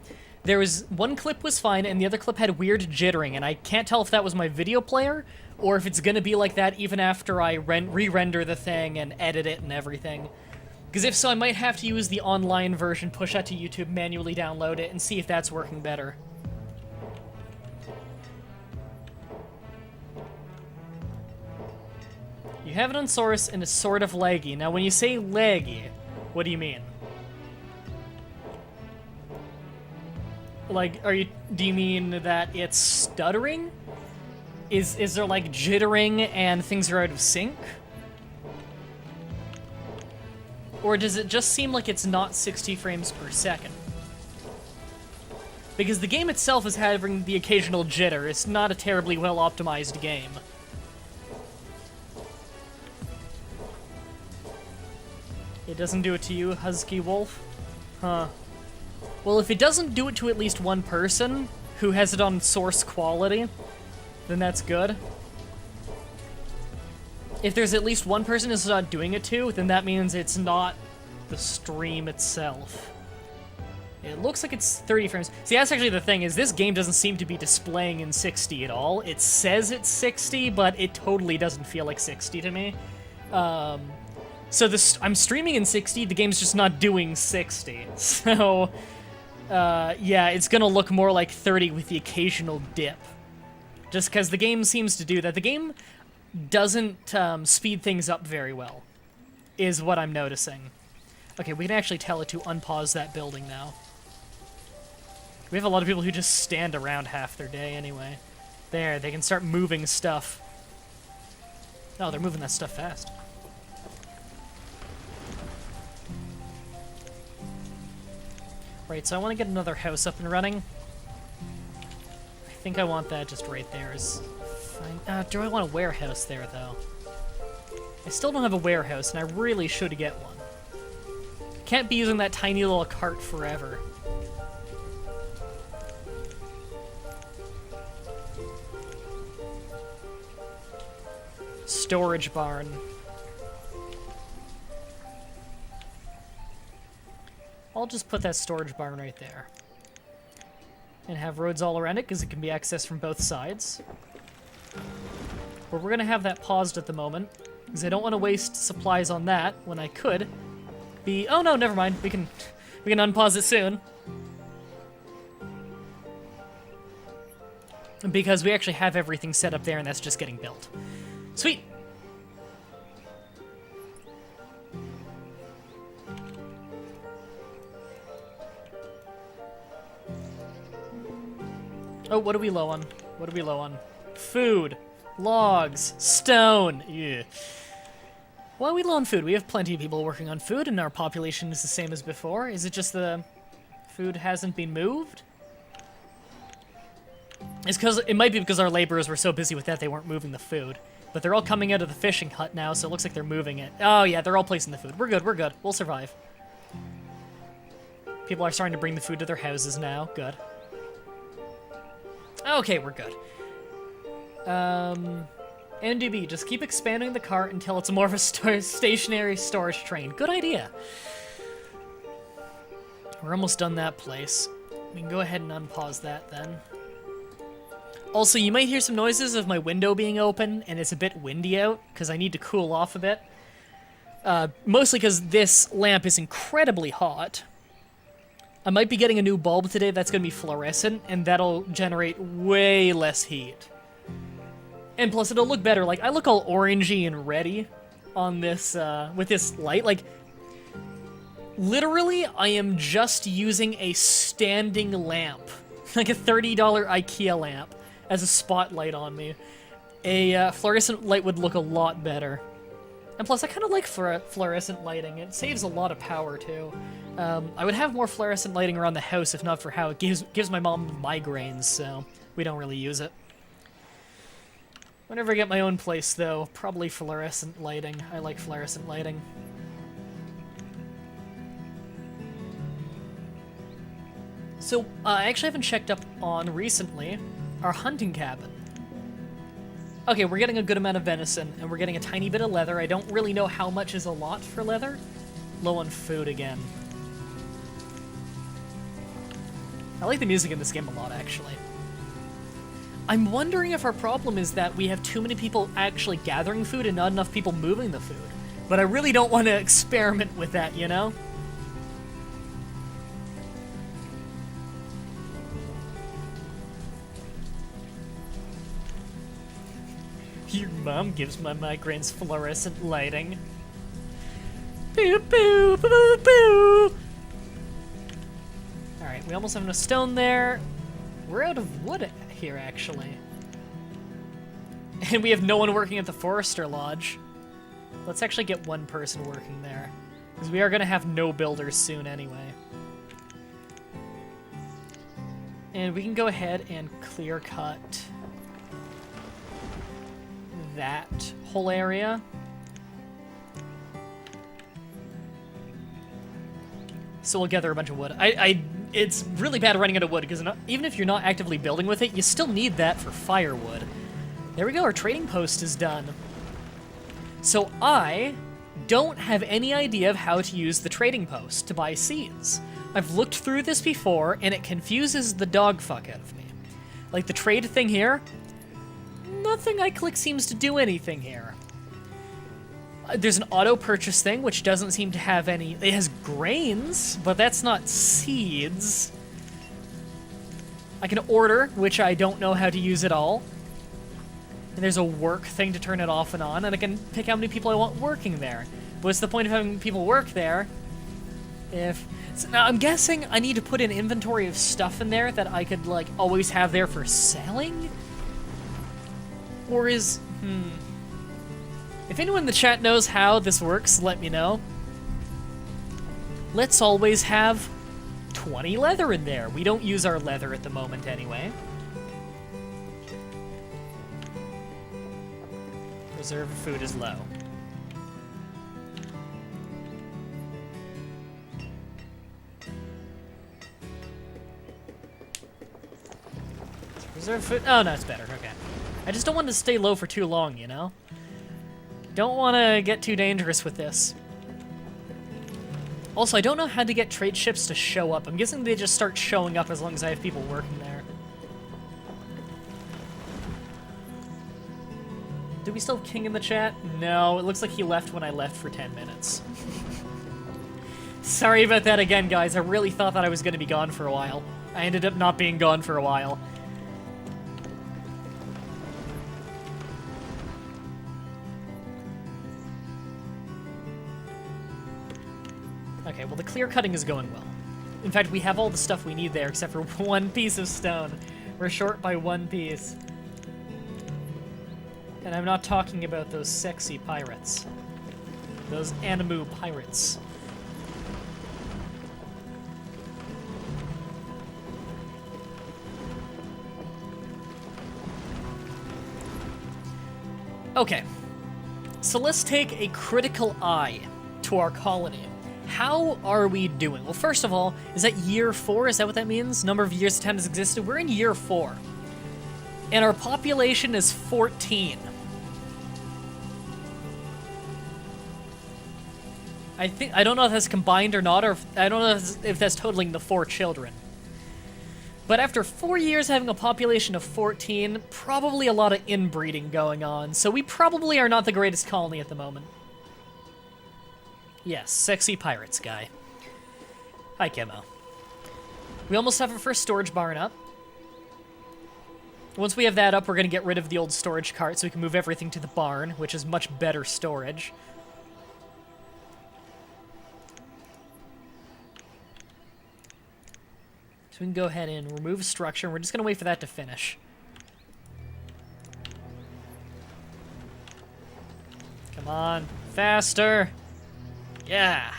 there was one clip was fine and the other clip had weird jittering, and I can't tell if that was my video player or if it's gonna be like that even after I re-render the thing and edit it and everything. Because if so, I might have to use the online version, push that to YouTube, manually download it, and see if that's working better. You have it on source and it's sort of laggy. Now, when you say laggy, what do you mean? Like, do you mean that it's stuttering? Is there, like, jittering and things are out of sync? Or does it just seem like it's not 60 frames per second? Because the game itself is having the occasional jitter. It's not a terribly well-optimized game. It doesn't do it to you, Husky Wolf? Huh. Well, if it doesn't do it to at least one person who has it on source quality, then that's good. If there's at least one person who's not doing it to, then that means it's not the stream itself. It looks like it's 30 frames. See, that's actually the thing, is this game doesn't seem to be displaying in 60 at all. It says it's 60, but it totally doesn't feel like 60 to me. So I'm streaming in 60, the game's just not doing 60. So, yeah, it's gonna look more like 30 with the occasional dip. Just because the game seems to do that. The game doesn't speed things up very well, is what I'm noticing. Okay, we can actually tell it to unpause that building now. We have a lot of people who just stand around half their day anyway. There, they can start moving stuff. Oh, they're moving that stuff fast. Right, so I want to get another house up and running. I think I want that just right there is fine. Do I want a warehouse there, though? I still don't have a warehouse, and I really should get one. Can't be using that tiny little cart forever. Storage barn. I'll just put that storage barn right there. And have roads all around it, because it can be accessed from both sides. But we're going to have that paused at the moment, because I don't want to waste supplies on that when I could be... Oh no, never mind. We can unpause it soon. Because we actually have everything set up there, and that's just getting built. Sweet! Oh, what are we low on? What are we low on? Food, logs, stone. Yeah. Why are we low on food? We have plenty of people working on food, and our population is the same as before. Is it just the food hasn't been moved? It might be because our laborers were so busy with that they weren't moving the food. But they're all coming out of the fishing hut now, so it looks like they're moving it. Oh yeah, they're all placing the food. We're good, we're good. We'll survive. People are starting to bring the food to their houses now. Good. Okay, we're good. NDB, just keep expanding the cart until it's more of a stationary storage train. Good idea. We're almost done that place. We can go ahead and unpause that then. Also, you might hear some noises of my window being open, and it's a bit windy out, because I need to cool off a bit. Mostly because this lamp is incredibly hot. I might be getting a new bulb today that's going to be fluorescent, and that'll generate way less heat. And plus, it'll look better. Like, I look all orangey and reddy on this, with this light. Like, literally, I am just using a standing lamp. Like a $30 IKEA lamp as a spotlight on me. A fluorescent light would look a lot better. And plus, I kind of like fluorescent lighting. It saves a lot of power, too. I would have more fluorescent lighting around the house if not for how it gives my mom migraines, so we don't really use it. Whenever I get my own place, though, probably fluorescent lighting. I like fluorescent lighting. So, I actually haven't checked up on, recently, our hunting cabin. Okay, we're getting a good amount of venison, and we're getting a tiny bit of leather. I don't really know how much is a lot for leather. Low on food again. I like the music in this game a lot, actually. I'm wondering if our problem is that we have too many people actually gathering food and not enough people moving the food. But I really don't want to experiment with that, you know? Your mom gives my migraines fluorescent lighting. Boo boo boo boo. Alright, we almost have enough stone there. We're out of wood here, actually. And we have no one working at the Forester Lodge. Let's actually get one person working there. Because we are going to have no builders soon anyway. And we can go ahead and clear cut that whole area. So we'll gather a bunch of wood. It's really bad running out of wood, because even if you're not actively building with it, you still need that for firewood. There we go, our trading post is done. So I don't have any idea of how to use the trading post to buy seeds. I've looked through this before, and it confuses the dog fuck out of me. Like the trade thing here, nothing I click seems to do anything here. There's an auto purchase thing, which doesn't seem to have any... It has grains, but that's not seeds. I can order, which I don't know how to use at all. And there's a work thing to turn it off and on, and I can pick how many people I want working there. But what's the point of having people work there if... So now, I'm guessing I need to put an inventory of stuff in there that I could, like, always have there for selling? Or is... If anyone in the chat knows how this works, let me know. Let's always have 20 leather in there. We don't use our leather at the moment anyway. Reserve of food is low. Reserve food. Oh, no, it's better. Okay. I just don't want to stay low for too long, you know? Don't want to get too dangerous with this. Also, I don't know how to get trade ships to show up. I'm guessing they just start showing up as long as I have people working there. Do we still have King in the chat? No, it looks like he left when I left for 10 minutes. Sorry about that again, guys. I really thought that I was going to be gone for a while. I ended up not being gone for a while. Okay, well, the clear cutting is going well. In fact, we have all the stuff we need there except for one piece of stone. We're short by one piece. And I'm not talking about those sexy pirates. Those Animu pirates. Okay. So let's take a critical eye to our colony. How are we doing? Well, first of all, is that year 4? Is that what that means? Number of years the town has existed? We're in year 4. And our population is 14. I don't know if that's combined or not, or I don't know if that's totaling the 4 children. But after 4 years having a population of 14, probably a lot of inbreeding going on, so we probably are not the greatest colony at the moment. Yes, sexy pirates guy. Hi, Kimo. We almost have our first storage barn up. Once we have that up, we're going to get rid of the old storage cart so we can move everything to the barn, which is much better storage. So we can go ahead and remove structure, and we're just going to wait for that to finish. Come on, faster! Yeah!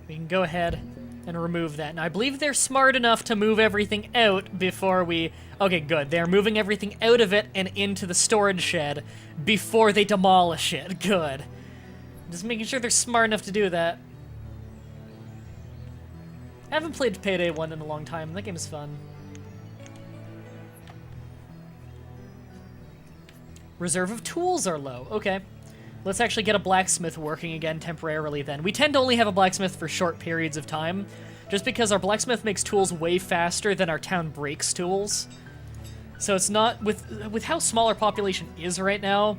We can go ahead and remove that. Now, I believe they're smart enough to move everything out before we... Okay, good. They're moving everything out of it and into the storage shed before they demolish it. Good. Just making sure they're smart enough to do that. I haven't played Payday 1 in a long time. That game is fun. Reserve of tools are low. Okay. Let's actually get a blacksmith working again temporarily then. We tend to only have a blacksmith for short periods of time, just because our blacksmith makes tools way faster than our town breaks tools. So it's not... With how small our population is right now,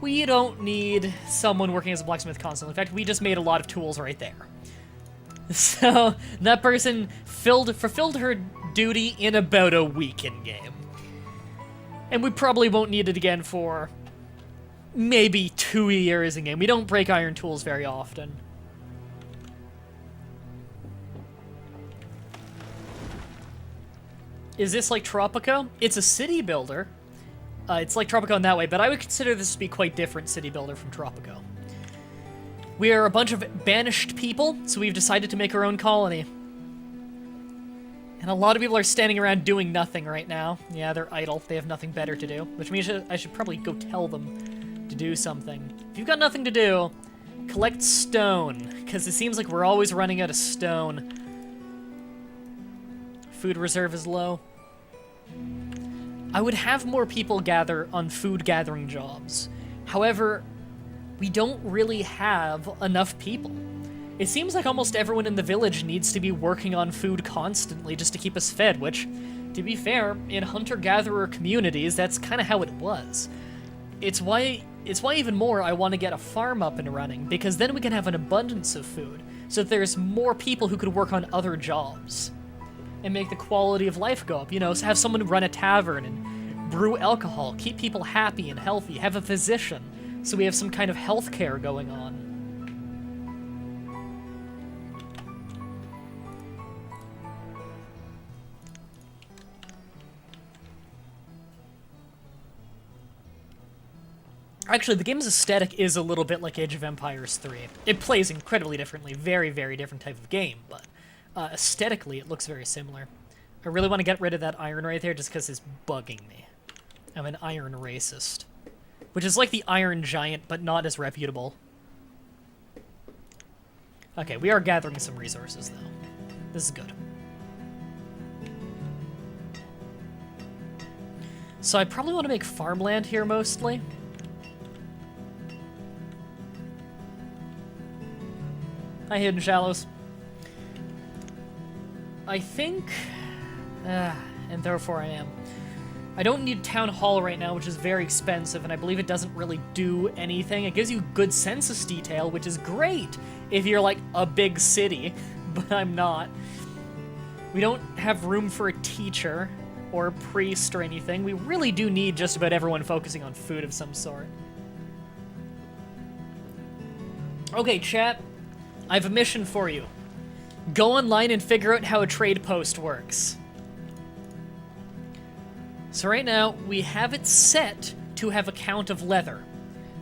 we don't need someone working as a blacksmith constantly. In fact, we just made a lot of tools right there. So that person fulfilled her duty in about a week in-game. And we probably won't need it again for maybe 2 years in-game. We don't break iron tools very often. Is this like Tropico? It's a city builder. It's like Tropico in that way, but I would consider this to be quite different city builder from Tropico. We are a bunch of banished people, so we've decided to make our own colony. And a lot of people are standing around doing nothing right now. Yeah, they're idle. They have nothing better to do. Which means I should probably go tell them to do something. If you've got nothing to do, collect stone. Because it seems like we're always running out of stone. Food reserve is low. I would have more people gather on food gathering jobs. However, we don't really have enough people. It seems like almost everyone in the village needs to be working on food constantly just to keep us fed, which, to be fair, in hunter-gatherer communities, that's kind of how it was. It's why even more I want to get a farm up and running, because then we can have an abundance of food, so that there's more people who could work on other jobs. And make the quality of life go up, you know, so have someone run a tavern and brew alcohol, keep people happy and healthy, have a physician, so we have some kind of health care going on. Actually, the game's aesthetic is a little bit like Age of Empires 3. It plays incredibly differently, very, very different type of game, but aesthetically it looks very similar. I really want to get rid of that iron right there just because it's bugging me. I'm an iron racist. Which is like the Iron Giant, but not as reputable. Okay, we are gathering some resources, though. This is good. So I probably want to make farmland here, mostly. Hi, Hidden Shallows. I think... and therefore I am. I don't need Town Hall right now, which is very expensive, and I believe it doesn't really do anything. It gives you good census detail, which is great if you're, like, a big city, but I'm not. We don't have room for a teacher or a priest or anything. We really do need just about everyone focusing on food of some sort. Okay, chat. I have a mission for you. Go online and figure out how a trade post works. So right now, we have it set to have a count of leather.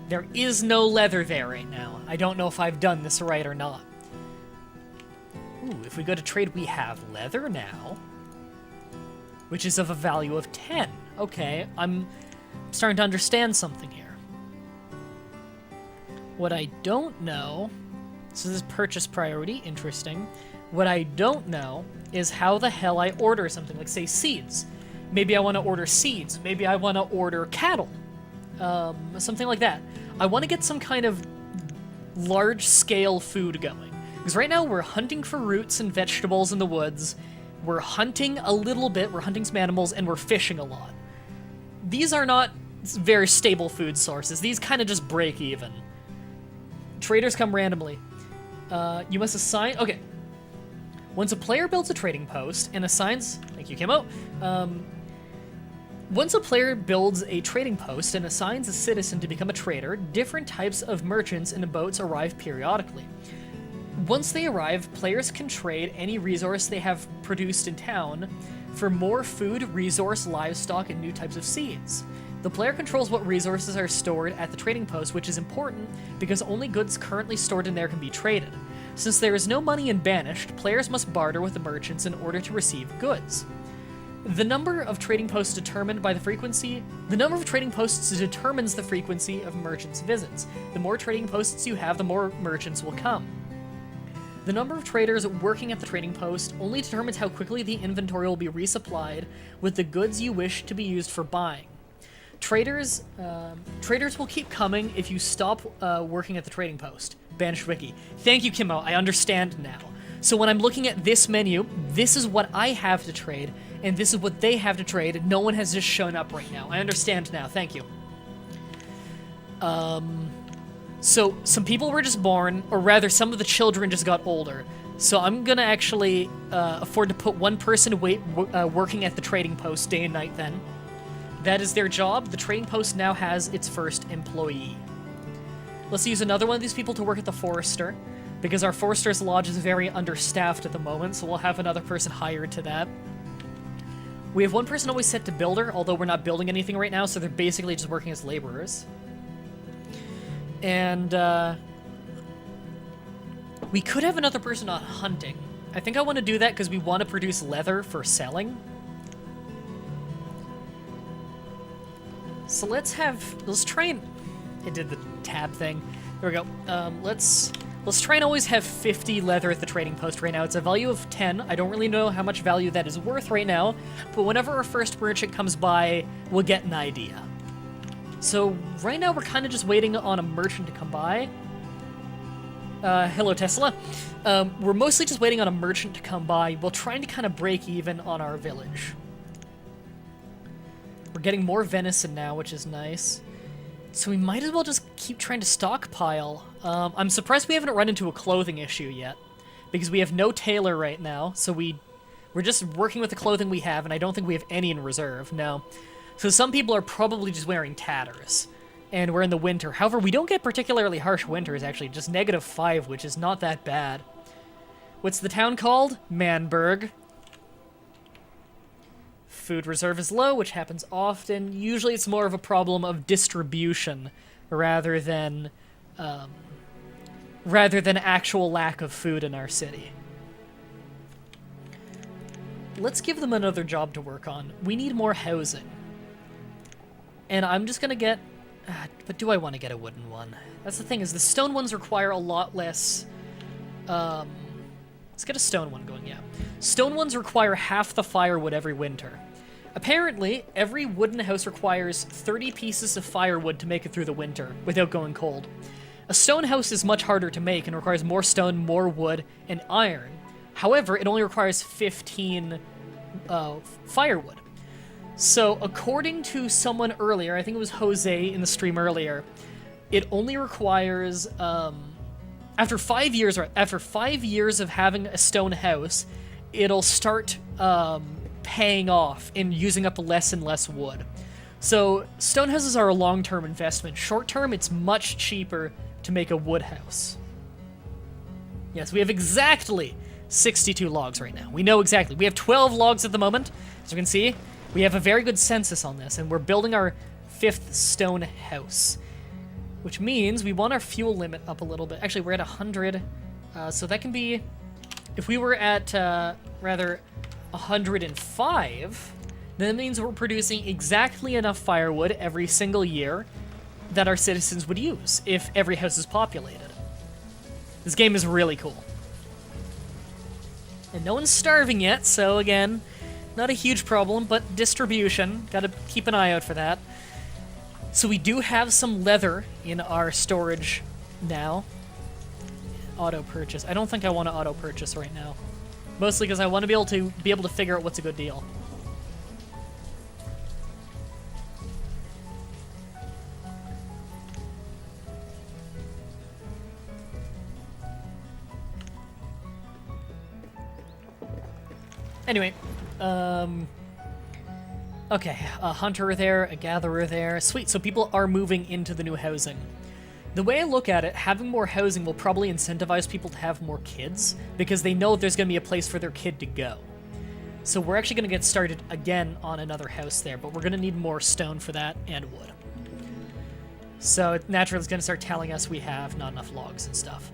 There is no leather there right now. I don't know if I've done this right or not. Ooh, if we go to trade, we have leather now, which is of a value of 10. Okay, I'm starting to understand something here. What I don't know, so this is purchase priority, interesting. What I don't know is how the hell I order something, like say seeds. Maybe I want to order seeds. Maybe I want to order cattle. Something like that. I want to get some kind of large-scale food going. Because right now we're hunting for roots and vegetables in the woods. We're hunting a little bit, we're hunting some animals, and we're fishing a lot. These are not very stable food sources. These kind of just break even. Traders come randomly. You must assign... Okay. Once a player builds a trading post and assigns... Thank you, Kimmo. Once a player builds a trading post and assigns a citizen to become a trader, different types of merchants and boats arrive periodically. Once they arrive, players can trade any resource they have produced in town for more food, resource, livestock, and new types of seeds. The player controls what resources are stored at the trading post, which is important because only goods currently stored in there can be traded. Since there is no money in Banished, players must barter with the merchants in order to receive goods. The number of trading posts determined by the frequency... The number of trading posts determines the frequency of merchants' visits. The more trading posts you have, the more merchants will come. The number of traders working at the trading post only determines how quickly the inventory will be resupplied with the goods you wish to be used for buying. Traders will keep coming if you stop working at the trading post. Banished Wiki. Thank you, Kimmo. I understand now. So when I'm looking at this menu, this is what I have to trade, and this is what they have to trade. No one has just shown up right now. I understand now. Thank you. So some people were just born, or rather some of the children just got older. So I'm gonna actually afford to put one person working at the trading post day and night then. That is their job. The trading post now has its first employee. Let's use another one of these people to work at the forester, because our forester's lodge is very understaffed at the moment, so we'll have another person hired to that. We have one person always set to builder, although we're not building anything right now, so they're basically just working as laborers. And, we could have another person on hunting. I think I want to do that because we want to produce leather for selling. So let's try and... It did the tab thing. There we go. Let's try and always have 50 leather at the trading post right now. It's a value of 10. I don't really know how much value that is worth right now, but whenever our first merchant comes by, we'll get an idea. So right now we're kind of just waiting on a merchant to come by. Hello, Tesla. We're mostly just waiting on a merchant to come by while trying to kind of break even on our village. We're getting more venison now, which is nice. So we might as well just keep trying to stockpile. I'm surprised we haven't run into a clothing issue yet, because we have no tailor right now, so we're just working with the clothing we have, and I don't think we have any in reserve, no. So some people are probably just wearing tatters, and we're in the winter. However, we don't get particularly harsh winters, actually, just -5, which is not that bad. What's the town called? Manberg. Food reserve is low, which happens often. Usually it's more of a problem of distribution rather than actual lack of food in our city. Let's give them another job to work on. We need more housing. And I'm just gonna get... but do I want to get a wooden one? That's the thing, is the stone ones require a lot less... let's get a stone one going, yeah. Stone ones require half the firewood every winter. Apparently, every wooden house requires 30 pieces of firewood to make it through the winter, without going cold. A stone house is much harder to make and requires more stone, more wood, and iron. However, it only requires 15 firewood. So, according to someone earlier, I think it was Jose in the stream earlier, it only requires, after 5 years of having a stone house, it'll start paying off in using up less and less wood. So, stone houses are a long-term investment. Short-term, it's much cheaper to make a wood house. Yes, we have exactly 62 logs right now. We know exactly. We have 12 logs at the moment. As you can see, we have a very good census on this, and we're building our 5th stone house. Which means we want our fuel limit up a little bit. Actually, we're at 100, so that can be... If we were at, 105, then that means we're producing exactly enough firewood every single year that our citizens would use if every house is populated. This game is really cool. And no one's starving yet, so again, not a huge problem, but distribution. Gotta keep an eye out for that. So we do have some leather in our storage now. Auto purchase. I don't think I want to auto purchase right now. Mostly because I want to be able to figure out what's a good deal. Anyway, okay, a hunter there, a gatherer there. Sweet, so people are moving into the new housing. The way I look at it, having more housing will probably incentivize people to have more kids, because they know there's going to be a place for their kid to go. So we're actually going to get started again on another house there, but we're going to need more stone for that, and wood. So naturally it's going to start telling us we have not enough logs and stuff.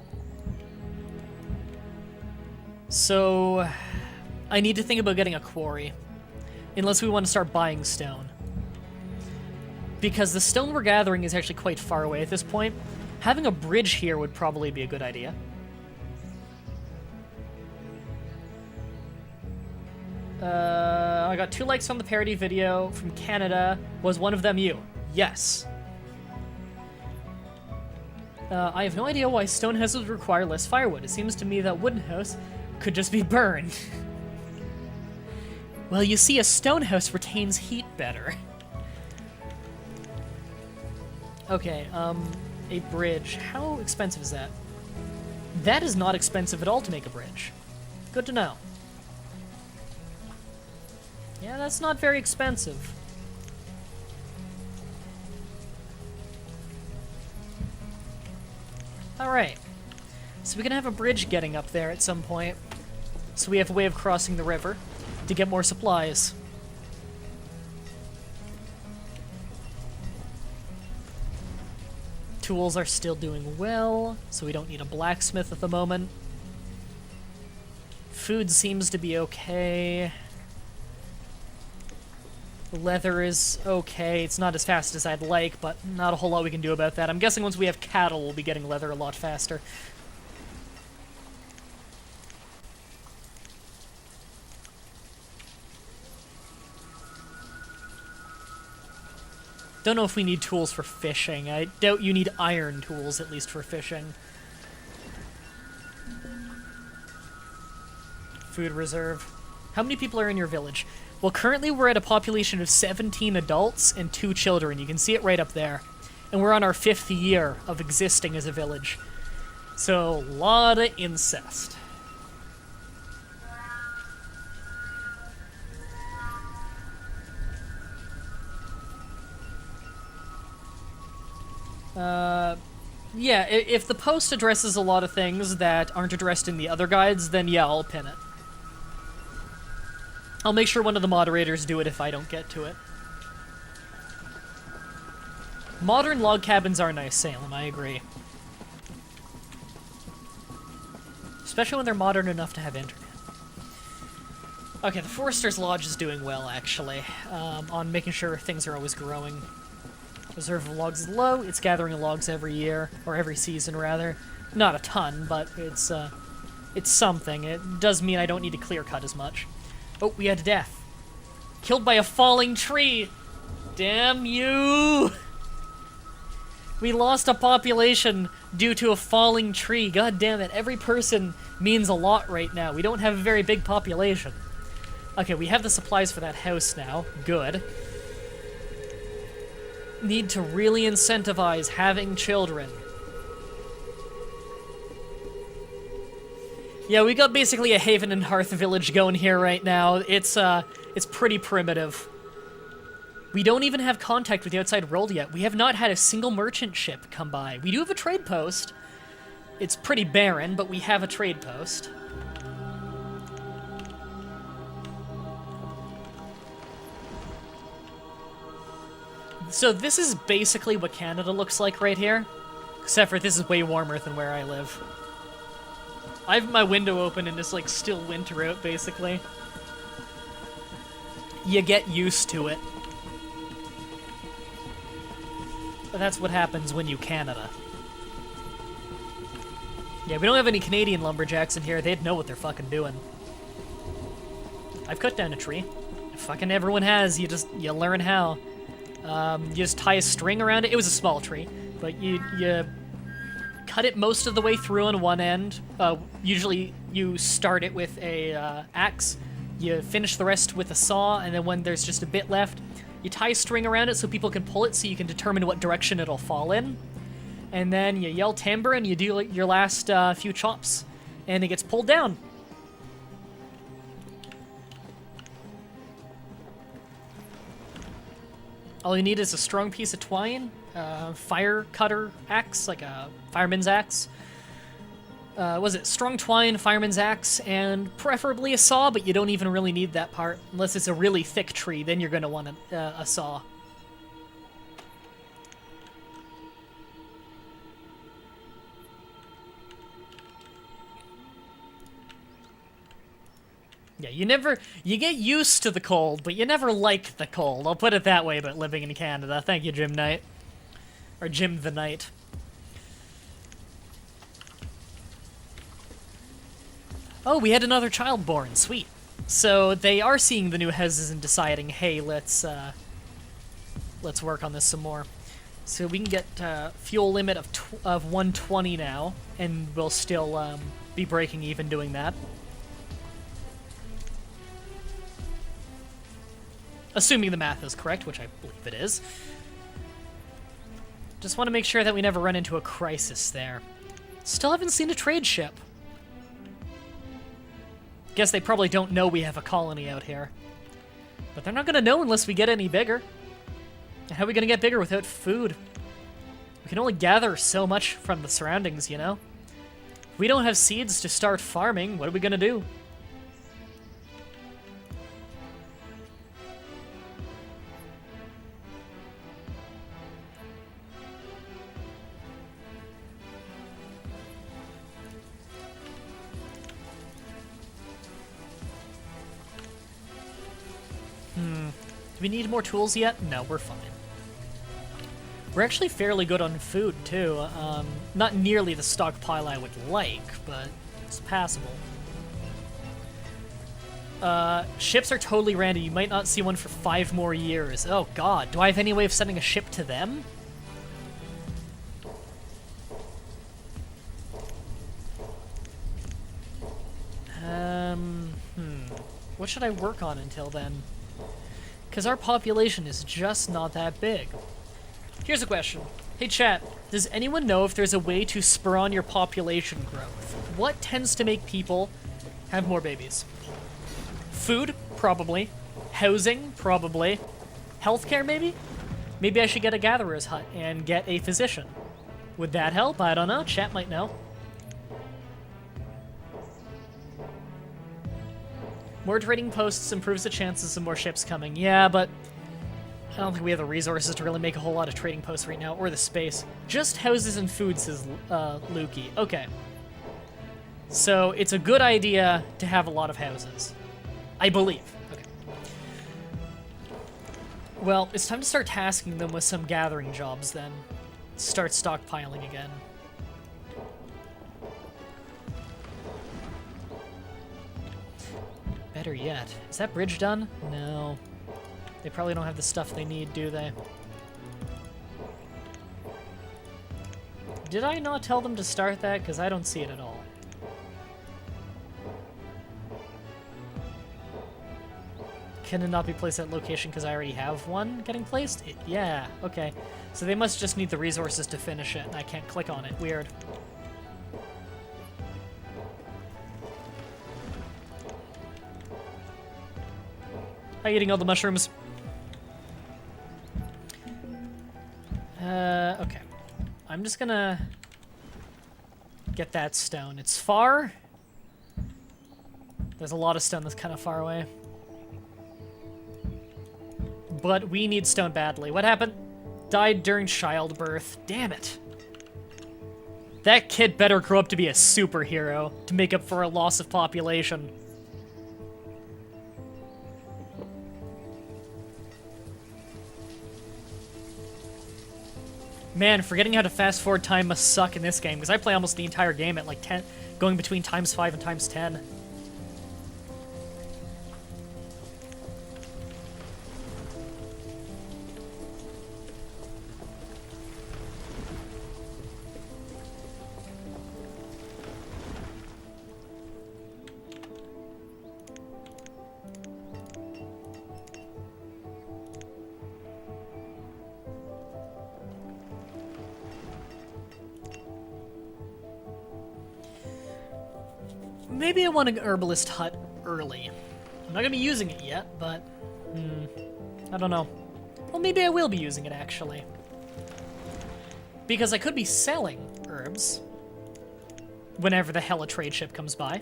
So I need to think about getting a quarry. Unless we want to start buying stone. Because the stone we're gathering is actually quite far away at this point. Having a bridge here would probably be a good idea. I got 2 likes on the parody video from Canada. Was one of them you? Yes. I have no idea why stone houses require less firewood. It seems to me that wooden house could just be burned. Well, you see, a stone house retains heat better. Okay, a bridge. How expensive is that? That is not expensive at all to make a bridge. Good to know. Yeah, that's not very expensive. Alright. So we can have a bridge getting up there at some point. So we have a way of crossing the river to get more supplies. Tools are still doing well, so we don't need a blacksmith at the moment. Food seems to be okay. Leather is okay. It's not as fast as I'd like, but not a whole lot we can do about that. I'm guessing once we have cattle, we'll be getting leather a lot faster. Don't know if we need tools for fishing. I doubt you need iron tools, at least for fishing. Food reserve. How many people are in your village? Well, currently we're at a population of 17 adults and 2 children. You can see it right up there. And we're on our 5th year of existing as a village. So, a lot of incest. Yeah, if the post addresses a lot of things that aren't addressed in the other guides, then yeah, I'll pin it. I'll make sure one of the moderators do it if I don't get to it. Modern log cabins are nice, Salem, I agree. Especially when they're modern enough to have internet. Okay, the Forester's Lodge is doing well, actually, on making sure things are always growing. Reserve of logs is low. It's gathering logs every year, or every season, rather. Not a ton, but it's something. It does mean I don't need to clear cut as much. Oh, we had a death. Killed by a falling tree! Damn you! We lost a population due to a falling tree. God damn it, every person means a lot right now. We don't have a very big population. Okay, we have the supplies for that house now. Good. Need to really incentivize having children. Yeah, we got basically a Haven and Hearth village going here right now. It's pretty primitive. We don't even have contact with the outside world yet. We have not had a single merchant ship come by. We do have a trade post. It's pretty barren, but we have a trade post. So this is basically what Canada looks like right here, except for this is way warmer than where I live. I have my window open and it's like still winter out, basically. You get used to it. But that's what happens when you Canada. Yeah, we don't have any Canadian lumberjacks in here. They'd know what they're fucking doing. I've cut down a tree. Fucking everyone has. You learn how. You just tie a string around it. It was a small tree, but you cut it most of the way through on one end. Usually you start it with a axe. You finish the rest with a saw, and then when there's just a bit left, you tie a string around it so people can pull it so you can determine what direction it'll fall in. And then you yell timber and you do your last few chops, and it gets pulled down. All you need is a strong piece of twine, fire cutter axe, like a fireman's axe. Was it strong twine, fireman's axe, and preferably a saw, but you don't even really need that part. Unless it's a really thick tree, then you're going to want a saw. Yeah, you get used to the cold, but you never like the cold. I'll put it that way about living in Canada. Thank you, Jim Knight. Or Jim the Knight. Oh, we had another child born. Sweet. So they are seeing the new houses and deciding, hey, let's work on this some more. So we can get fuel limit of 120 now, and we'll still be breaking even doing that. Assuming the math is correct, which I believe it is. Just want to make sure that we never run into a crisis there. Still haven't seen a trade ship. Guess they probably don't know we have a colony out here. But they're not going to know unless we get any bigger. And how are we going to get bigger without food? We can only gather so much from the surroundings, you know? If we don't have seeds to start farming, what are we going to do? Do we need more tools yet? No, we're fine. We're actually fairly good on food, too. Not nearly the stockpile I would like, but it's passable. Ships are totally random. You might not see one for 5 more years. Oh, God. Do I have any way of sending a ship to them? What should I work on until then? Because our population is just not that big. Here's a question. Hey chat, does anyone know if there's a way to spur on your population growth? What tends to make people have more babies? Food? Probably. Housing? Probably. Healthcare, maybe? Maybe I should get a gatherer's hut and get a physician. Would that help? I don't know. Chat might know. More trading posts improves the chances of more ships coming. Yeah, but I don't think we have the resources to really make a whole lot of trading posts right now, or the space. Just houses and food, says Lukey. Okay. So it's a good idea to have a lot of houses. I believe. Okay. Well, it's time to start tasking them with some gathering jobs then. Start stockpiling again. Better yet. Is that bridge done? No. They probably don't have the stuff they need, do they? Did I not tell them to start that? Because I don't see it at all. Can it not be placed at location because I already have one getting placed? Yeah, okay. So they must just need the resources to finish it, and I can't click on it. Weird. How are you eating all the mushrooms? Okay. I'm just gonna get that stone. It's far. There's a lot of stone that's kind of far away. But we need stone badly. What happened? Died during childbirth. Damn it. That kid better grow up to be a superhero to make up for a loss of population. Man, forgetting how to fast forward time must suck in this game, because I play almost the entire game at like 10, going between ×5 and ×10. Maybe I want an herbalist hut early. I'm not gonna be using it yet, but I don't know. Well, maybe I will be using it actually. Because I could be selling herbs whenever the hell a trade ship comes by.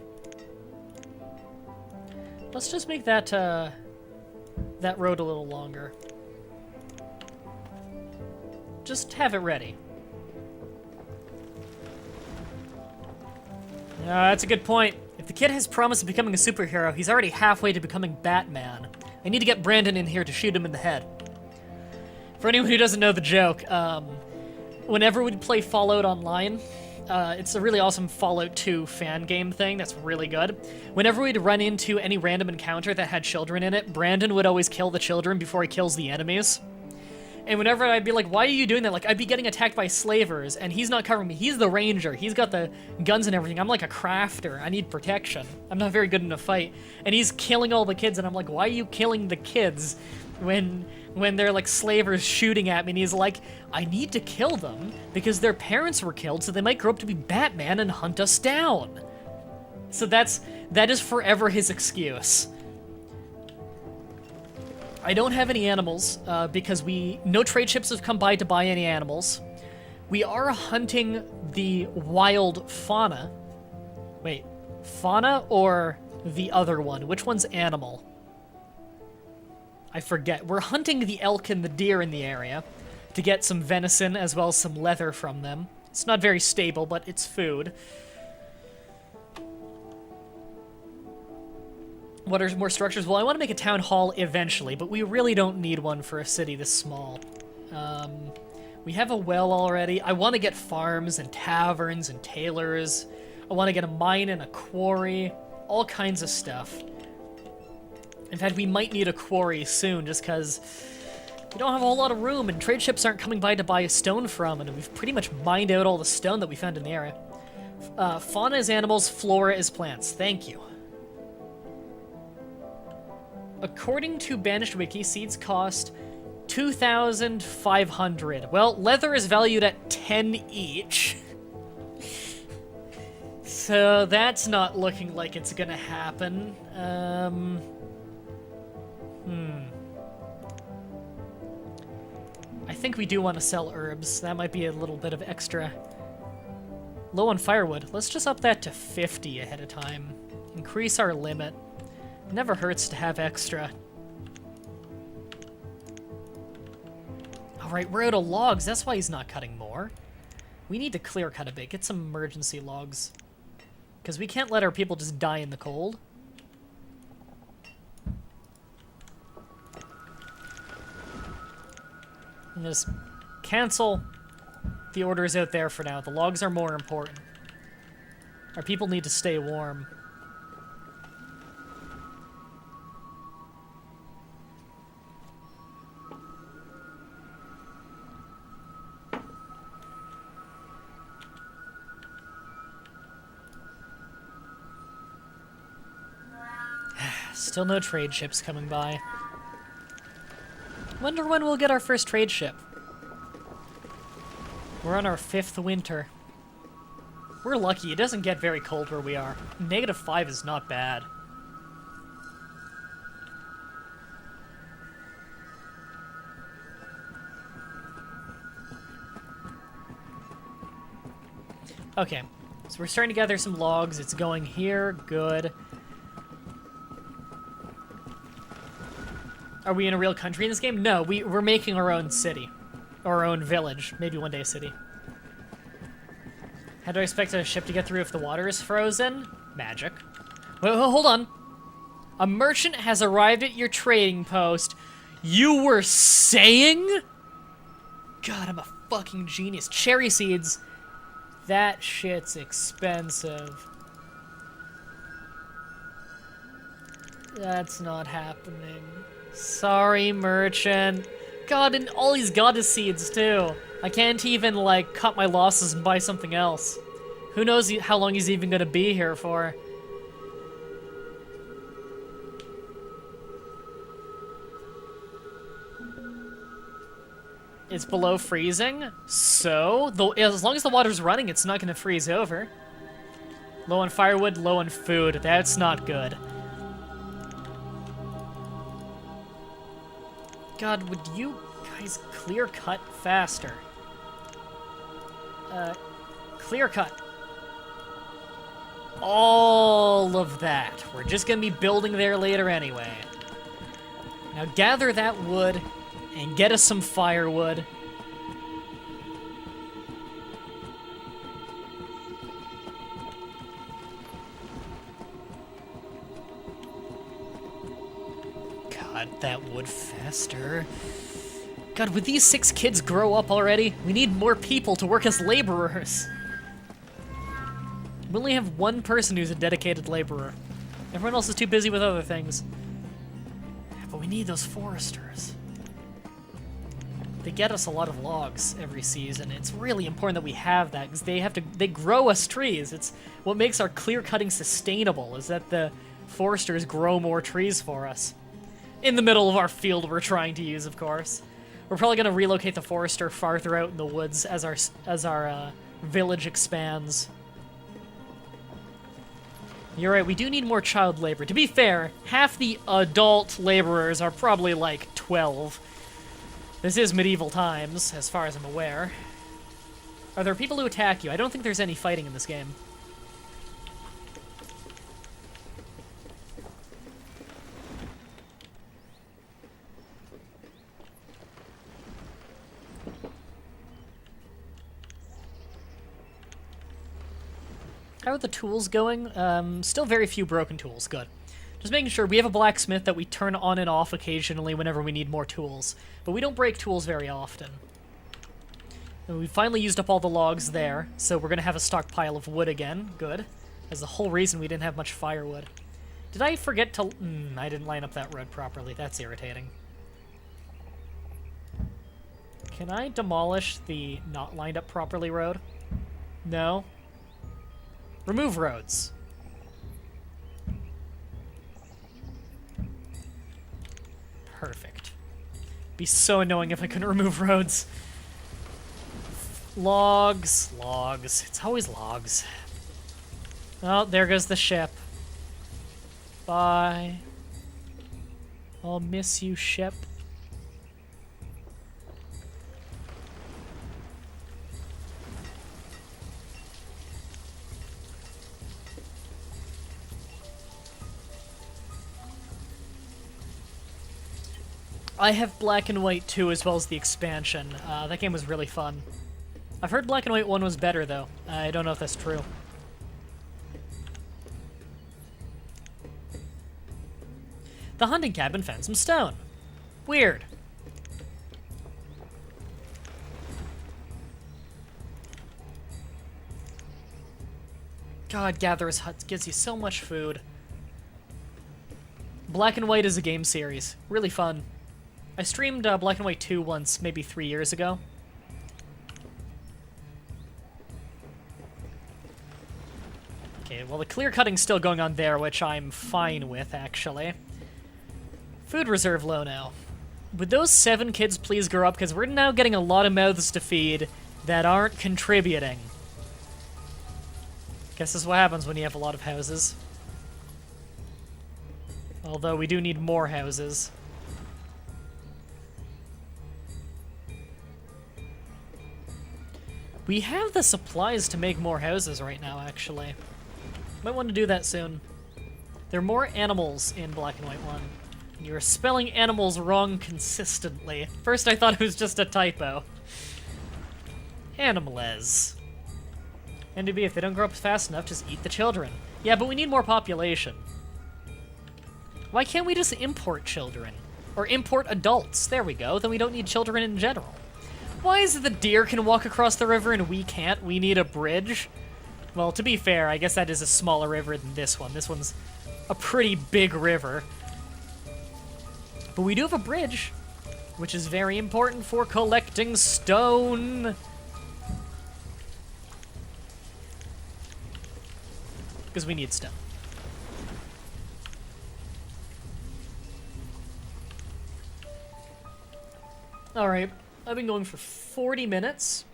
Let's just make that that road a little longer. Just have it ready. That's a good point. If the kid has promise of becoming a superhero, he's already halfway to becoming Batman. I need to get Brandon in here to shoot him in the head. For anyone who doesn't know the joke, whenever we'd play Fallout Online, it's a really awesome Fallout 2 fan game thing that's really good. Whenever we'd run into any random encounter that had children in it, Brandon would always kill the children before he kills the enemies. And whenever I'd be like, why are you doing that? Like, I'd be getting attacked by slavers, and he's not covering me. He's the ranger. He's got the guns and everything. I'm like a crafter. I need protection. I'm not very good in a fight. And he's killing all the kids, and I'm like, why are you killing the kids when they're like slavers shooting at me? And he's like, I need to kill them because their parents were killed, so they might grow up to be Batman and hunt us down. So that is forever his excuse. I don't have any animals, because no trade ships have come by to buy any animals. We are hunting the wild fauna. Wait, fauna or the other one? Which one's animal? I forget. We're hunting the elk and the deer in the area to get some venison as well as some leather from them. It's not very stable, but it's food. What are more structures? Well, I want to make a town hall eventually, but we really don't need one for a city this small. We have a well already. I want to get farms and taverns and tailors. I want to get a mine and a quarry. All kinds of stuff. In fact, we might need a quarry soon, just because we don't have a whole lot of room, and trade ships aren't coming by to buy stone from, and we've pretty much mined out all the stone that we found in the area. Fauna is animals, flora is plants. Thank you. According to Banished Wiki, seeds cost 2,500. Well, leather is valued at 10 each. So that's not looking like it's gonna happen. I think we do want to sell herbs. That might be a little bit of extra. Low on firewood. Let's just up that to 50 ahead of time. Increase our limit. Never hurts to have extra. right, we're out of logs. That's why he's not cutting more. We need to clear cut a bit. Get some emergency logs. Because we can't let our people just die in the cold. And just cancel the orders out there for now. The logs are more important. Our people need to stay warm. Still no trade ships coming by. Wonder when we'll get our first trade ship. We're on our 5th winter. We're lucky. It doesn't get very cold where we are. -5 is not bad. Okay, so we're starting to gather some logs. It's going here. Good. Are we in a real country in this game? No, we're making our own city. Or our own village. Maybe one day a city. How do I expect a ship to get through if the water is frozen? Magic. Wait, hold on. A merchant has arrived at your trading post. You were saying? God, I'm a fucking genius. Cherry seeds. That shit's expensive. That's not happening. Sorry, merchant. God, and all these goddess seeds, too. I can't even, like, cut my losses and buy something else. Who knows how long he's even gonna be here for. It's below freezing, so as long as the water's running, it's not gonna freeze over. Low on firewood, low on food. That's not good. God, would you guys clear cut faster? Clear cut. All of that. We're just gonna be building there later anyway. Now gather that wood and get us some firewood. God, that wood faster. God, would these 6 kids grow up already? We need more people to work as laborers. We only have one person who's a dedicated laborer. Everyone else is too busy with other things. But we need those foresters. They get us a lot of logs every season. It's really important that we have that because they grow us trees. It's what makes our clear cutting sustainable is that the foresters grow more trees for us. In the middle of our field we're trying to use, of course. We're probably going to relocate the forester farther out in the woods as our village expands. You're right, we do need more child labor. To be fair, half the adult laborers are probably like 12. This is medieval times, as far as I'm aware. Are there people who attack you? I don't think there's any fighting in this game. How are the tools going? Still very few broken tools. Good. Just making sure we have a blacksmith that we turn on and off occasionally whenever we need more tools. But we don't break tools very often. And we finally used up all the logs there, so we're going to have a stockpile of wood again. Good. That's the whole reason we didn't have much firewood. Did I forget to... I didn't line up that road properly. That's irritating. Can I demolish the not lined up properly road? No. Remove roads. Perfect. Be so annoying if I couldn't remove roads. Logs, logs. It's always logs. Oh, there goes the ship. Bye. I'll miss you, ship. I have Black and White 2 as well as the expansion. That game was really fun. I've heard Black and White 1 was better, though. I don't know if that's true. The hunting cabin found some stone. Weird. God, Gatherer's Hut gives you so much food. Black and White is a game series. Really fun. I streamed Black and White 2 once, maybe 3 years ago. Okay, well the clear cutting's still going on there, which I'm fine with, actually. Food reserve low now. Would those 7 kids please grow up, because we're now getting a lot of mouths to feed that aren't contributing. Guess this is what happens when you have a lot of houses. Although we do need more houses. We have the supplies to make more houses right now, actually. Might want to do that soon. There are more animals in Black and White 1. You're spelling animals wrong consistently. First I thought it was just a typo. Animales. And to be, if they don't grow up fast enough, just eat the children. Yeah, but we need more population. Why can't we just import children? Or import adults? There we go, then we don't need children in general. Why is it the deer can walk across the river and we can't? We need a bridge? Well, to be fair, I guess that is a smaller river than this one. This one's a pretty big river. But we do have a bridge, which is very important for collecting stone. Because we need stone. Alright, I've been going for 40 minutes,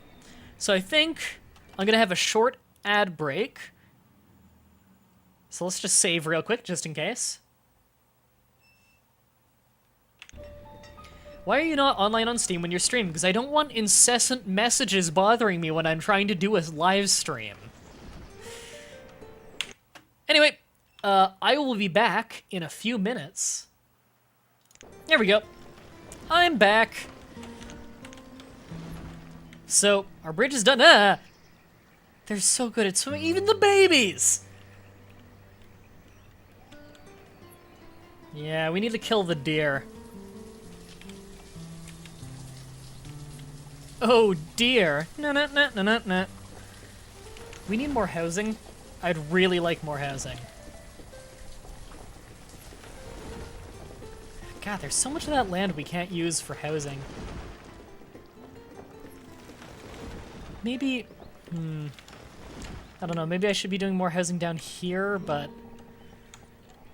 so I think I'm gonna have a short ad break. So let's just save real quick, just in case. Why are you not online on Steam when you're streaming? Because I don't want incessant messages bothering me when I'm trying to do a live stream. Anyway, I will be back in a few minutes. There we go. I'm back. So, our bridge is done. Ah! They're so good at swimming, even the babies! Yeah, we need to kill the deer. Oh dear. No. We need more housing. I'd really like more housing. God, there's so much of that land we can't use for housing. Maybe... I don't know, maybe I should be doing more housing down here, but...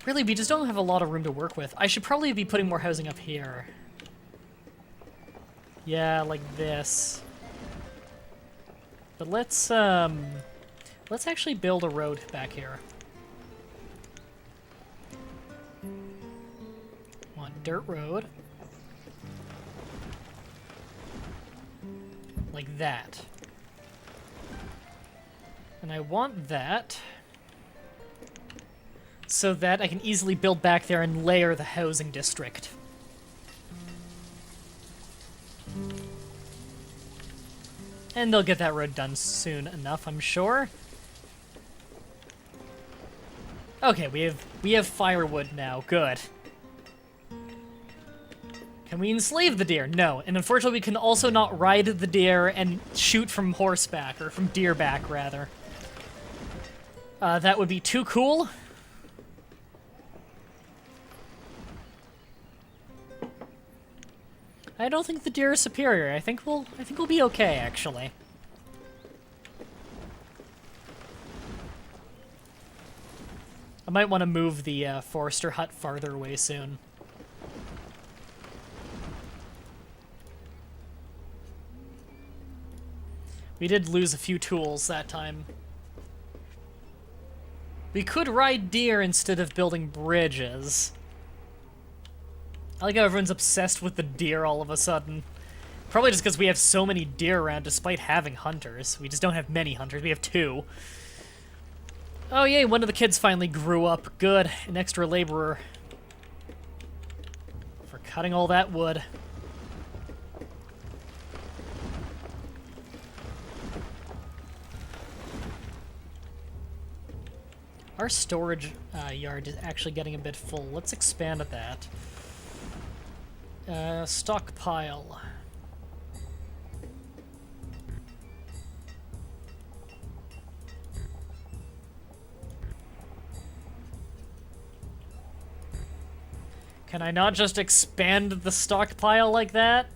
Really, we just don't have a lot of room to work with. I should probably be putting more housing up here. Yeah, like this. But let's actually build a road back here. Want dirt road. Like that. And I want that so that I can easily build back there and layer the housing district. And they'll get that road done soon enough, I'm sure. Okay, we have firewood now. Good. Can we enslave the deer? No. And unfortunately, we can also not ride the deer and shoot from horseback, or from deerback, rather. That would be too cool. I don't think the deer is superior. I think we'll be okay, actually. I might want to move the forester hut farther away soon. We did lose a few tools that time. We could ride deer instead of building bridges. I like how everyone's obsessed with the deer all of a sudden. Probably just because we have so many deer around despite having hunters. We just don't have many hunters. We have 2. Oh yay, one of the kids finally grew up. Good. An extra laborer. For cutting all that wood. Our storage yard is actually getting a bit full. Let's expand that. Stockpile. Can I not just expand the stockpile like that?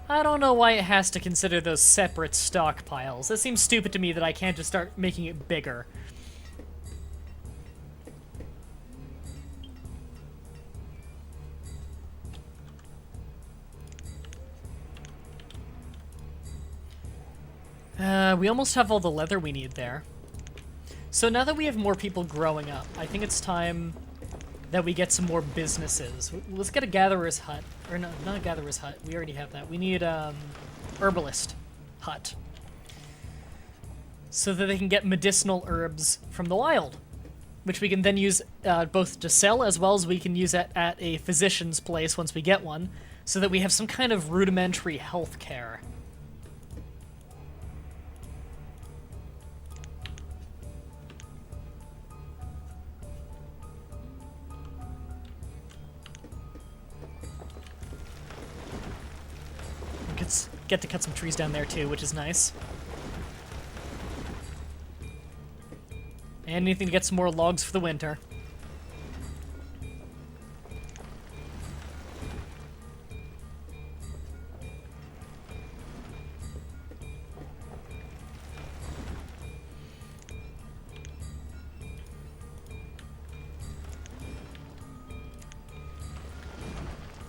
I don't know why it has to consider those separate stockpiles. It seems stupid to me that I can't just start making it bigger. We almost have all the leather we need there. So now that we have more people growing up, I think it's time that we get some more businesses. Let's get a gatherer's hut. Or no, not a gatherer's hut. We already have that. We need herbalist hut. So that they can get medicinal herbs from the wild, which we can then use both to sell as well as we can use it at a physician's place once we get one, so that we have some kind of rudimentary health care. Get to cut some trees down there too, which is nice. And anything to get some more logs for the winter.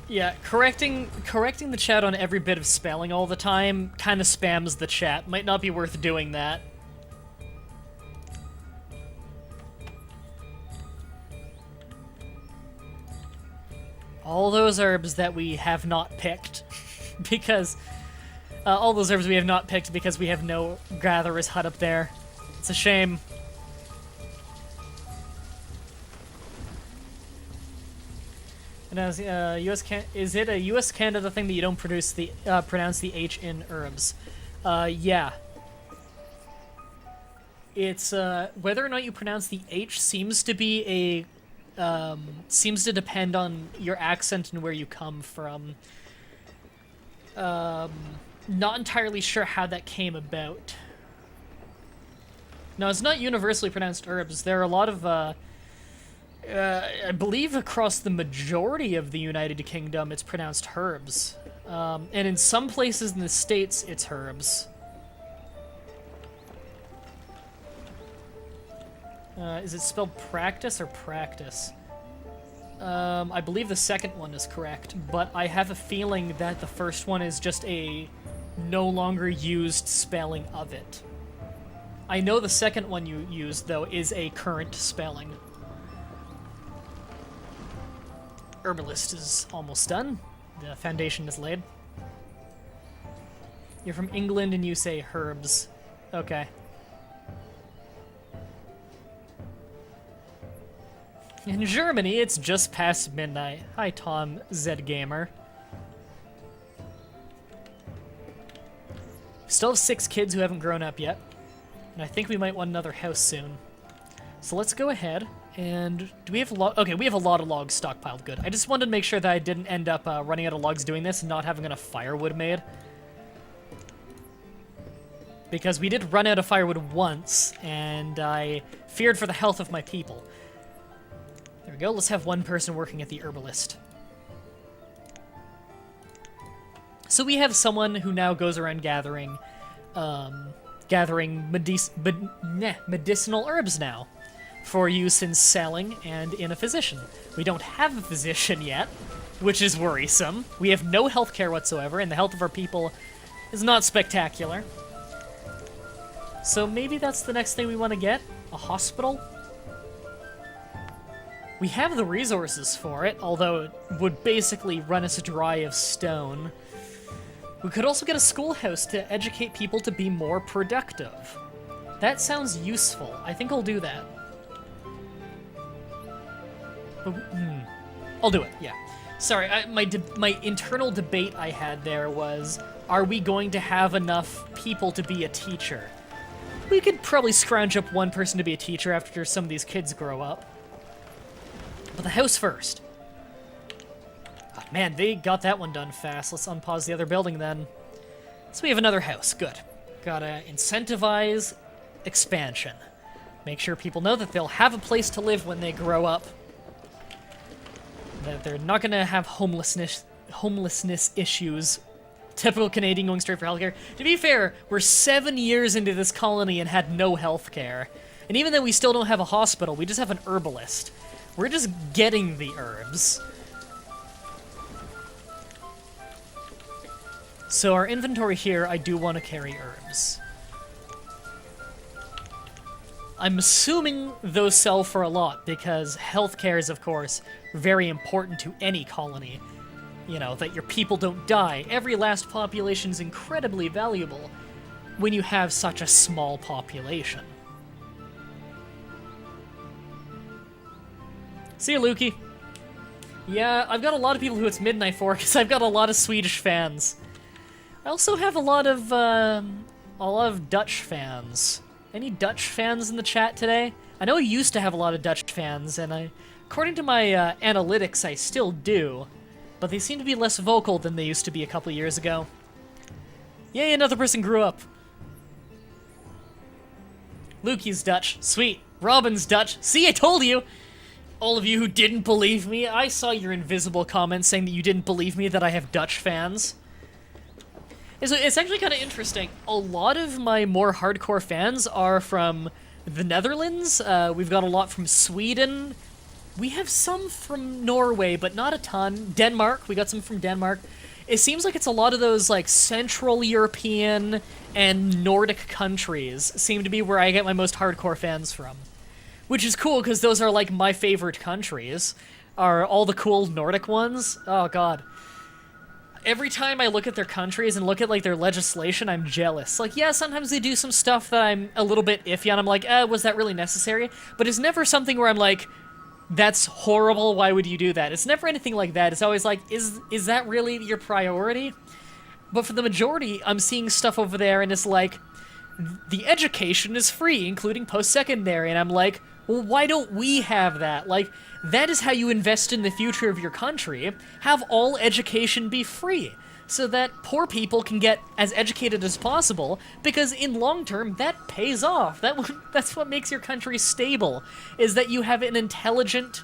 Yeah, correcting the chat on every bit of spelling all the time kind of spams the chat. Might not be worth doing that. All those herbs that we have not picked because all those herbs we have not picked because we have no gatherer's hut up there. It's a shame. And as is it a U.S. Canada thing that you don't pronounce the H in herbs? Yeah. It's whether or not you pronounce the H seems to be seems to depend on your accent and where you come from. Not entirely sure how that came about. No, it's not universally pronounced herbs. There are a lot of I believe across the majority of the United Kingdom, it's pronounced herbs. And in some places in the States, it's herbs. Is it spelled practice or practice? I believe the second one is correct, but I have a feeling that the first one is just a no longer used spelling of it. I know the second one you used, though, is a current spelling. Herbalist is almost done. The foundation is laid. You're from England and you say herbs. Okay. In Germany, it's just past midnight. Hi, Tom Zgamer. Still have 6 kids who haven't grown up yet. And I think we might want another house soon. So let's go ahead. And do we have okay, we have a lot of logs stockpiled. Good. I just wanted to make sure that I didn't end up running out of logs doing this and not having enough firewood made. Because we did run out of firewood once, and I feared for the health of my people. There we go. Let's have one person working at the herbalist. So we have someone who now goes around gathering medicinal herbs now, for use in selling and in a physician. We don't have a physician yet, which is worrisome. We have no healthcare whatsoever, and the health of our people is not spectacular. So maybe that's the next thing we want to get? A hospital? We have the resources for it, although it would basically run us dry of stone. We could also get a schoolhouse to educate people to be more productive. That sounds useful. I think I'll do that. I'll do it, yeah. Sorry, my internal debate I had there was, are we going to have enough people to be a teacher? We could probably scrounge up one person to be a teacher after some of these kids grow up. But the house first. Oh, man, they got that one done fast. Let's unpause the other building then. So we have another house, good. Gotta incentivize expansion. Make sure people know that they'll have a place to live when they grow up. That they're not gonna have homelessness issues. Typical Canadian going straight for healthcare. To be fair, we're 7 years into this colony and had no healthcare. And even though we still don't have a hospital, we just have an herbalist. We're just getting the herbs. So our inventory here, I do want to carry herbs. I'm assuming those sell for a lot, because healthcare is, of course, very important to any colony. You know, that your people don't die. Every last population is incredibly valuable when you have such a small population. See you, Lukey. Yeah, I've got a lot of people who it's midnight for, because I've got a lot of Swedish fans. I also have a lot of Dutch fans. Any Dutch fans in the chat today? I know I used to have a lot of Dutch fans, and according to my analytics, I still do. But they seem to be less vocal than they used to be a couple years ago. Yay, another person grew up. Lukey's Dutch. Sweet. Robin's Dutch. See, I told you! All of you who didn't believe me, I saw your invisible comment saying that you didn't believe me that I have Dutch fans. It's actually kind of interesting. A lot of my more hardcore fans are from the Netherlands. We've got a lot from Sweden. We have some from Norway, but not a ton. Denmark, we got some from Denmark. It seems like it's a lot of those, like, Central European and Nordic countries seem to be where I get my most hardcore fans from. Which is cool, because those are, like, my favorite countries. Are all the cool Nordic ones. Oh, God. Every time I look at their countries and look at, like, their legislation, I'm jealous. Like, yeah, sometimes they do some stuff that I'm a little bit iffy on. I'm like, was that really necessary? But it's never something where I'm like, that's horrible, why would you do that? It's never anything like that. It's always like, is that really your priority? But for the majority, I'm seeing stuff over there and it's like, the education is free, including post-secondary, and I'm like, well, why don't we have that? Like, that is how you invest in the future of your country. Have all education be free, so that poor people can get as educated as possible, because in long term, that pays off. That's what makes your country stable, is that you have an intelligent...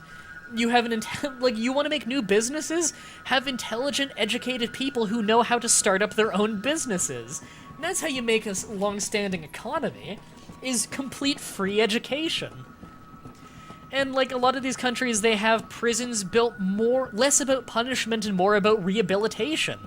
you want to make new businesses? Have intelligent, educated people who know how to start up their own businesses. And that's how you make a long-standing economy, is complete free education. And, like, a lot of these countries, they have prisons built less about punishment and more about rehabilitation.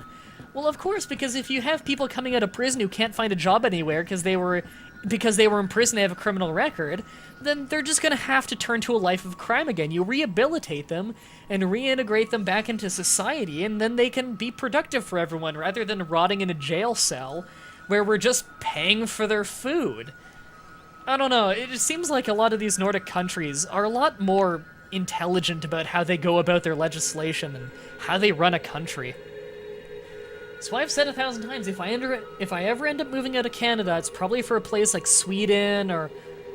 Well, of course, because if you have people coming out of prison who can't find a job anywhere because they were in prison, they have a criminal record, then they're just going to have to turn to a life of crime again. You rehabilitate them and reintegrate them back into society, and then they can be productive for everyone, rather than rotting in a jail cell where we're just paying for their food. I don't know, it just seems like a lot of these Nordic countries are a lot more intelligent about how they go about their legislation and how they run a country. So I've said 1,000 times, if I ever end up moving out of Canada, it's probably for a place like Sweden or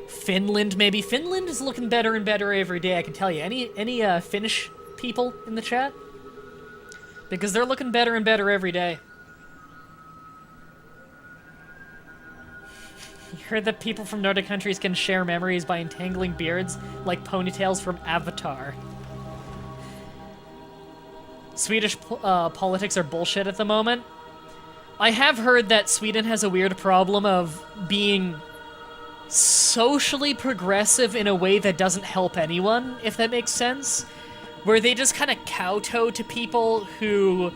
Finland, maybe. Finland is looking better and better every day, I can tell you. Any Finnish people in the chat? Because they're looking better and better every day. You heard that people from Nordic countries can share memories by entangling beards like ponytails from Avatar. Swedish politics are bullshit at the moment. I have heard that Sweden has a weird problem of being socially progressive in a way that doesn't help anyone, if that makes sense. Where they just kind of kowtow to people who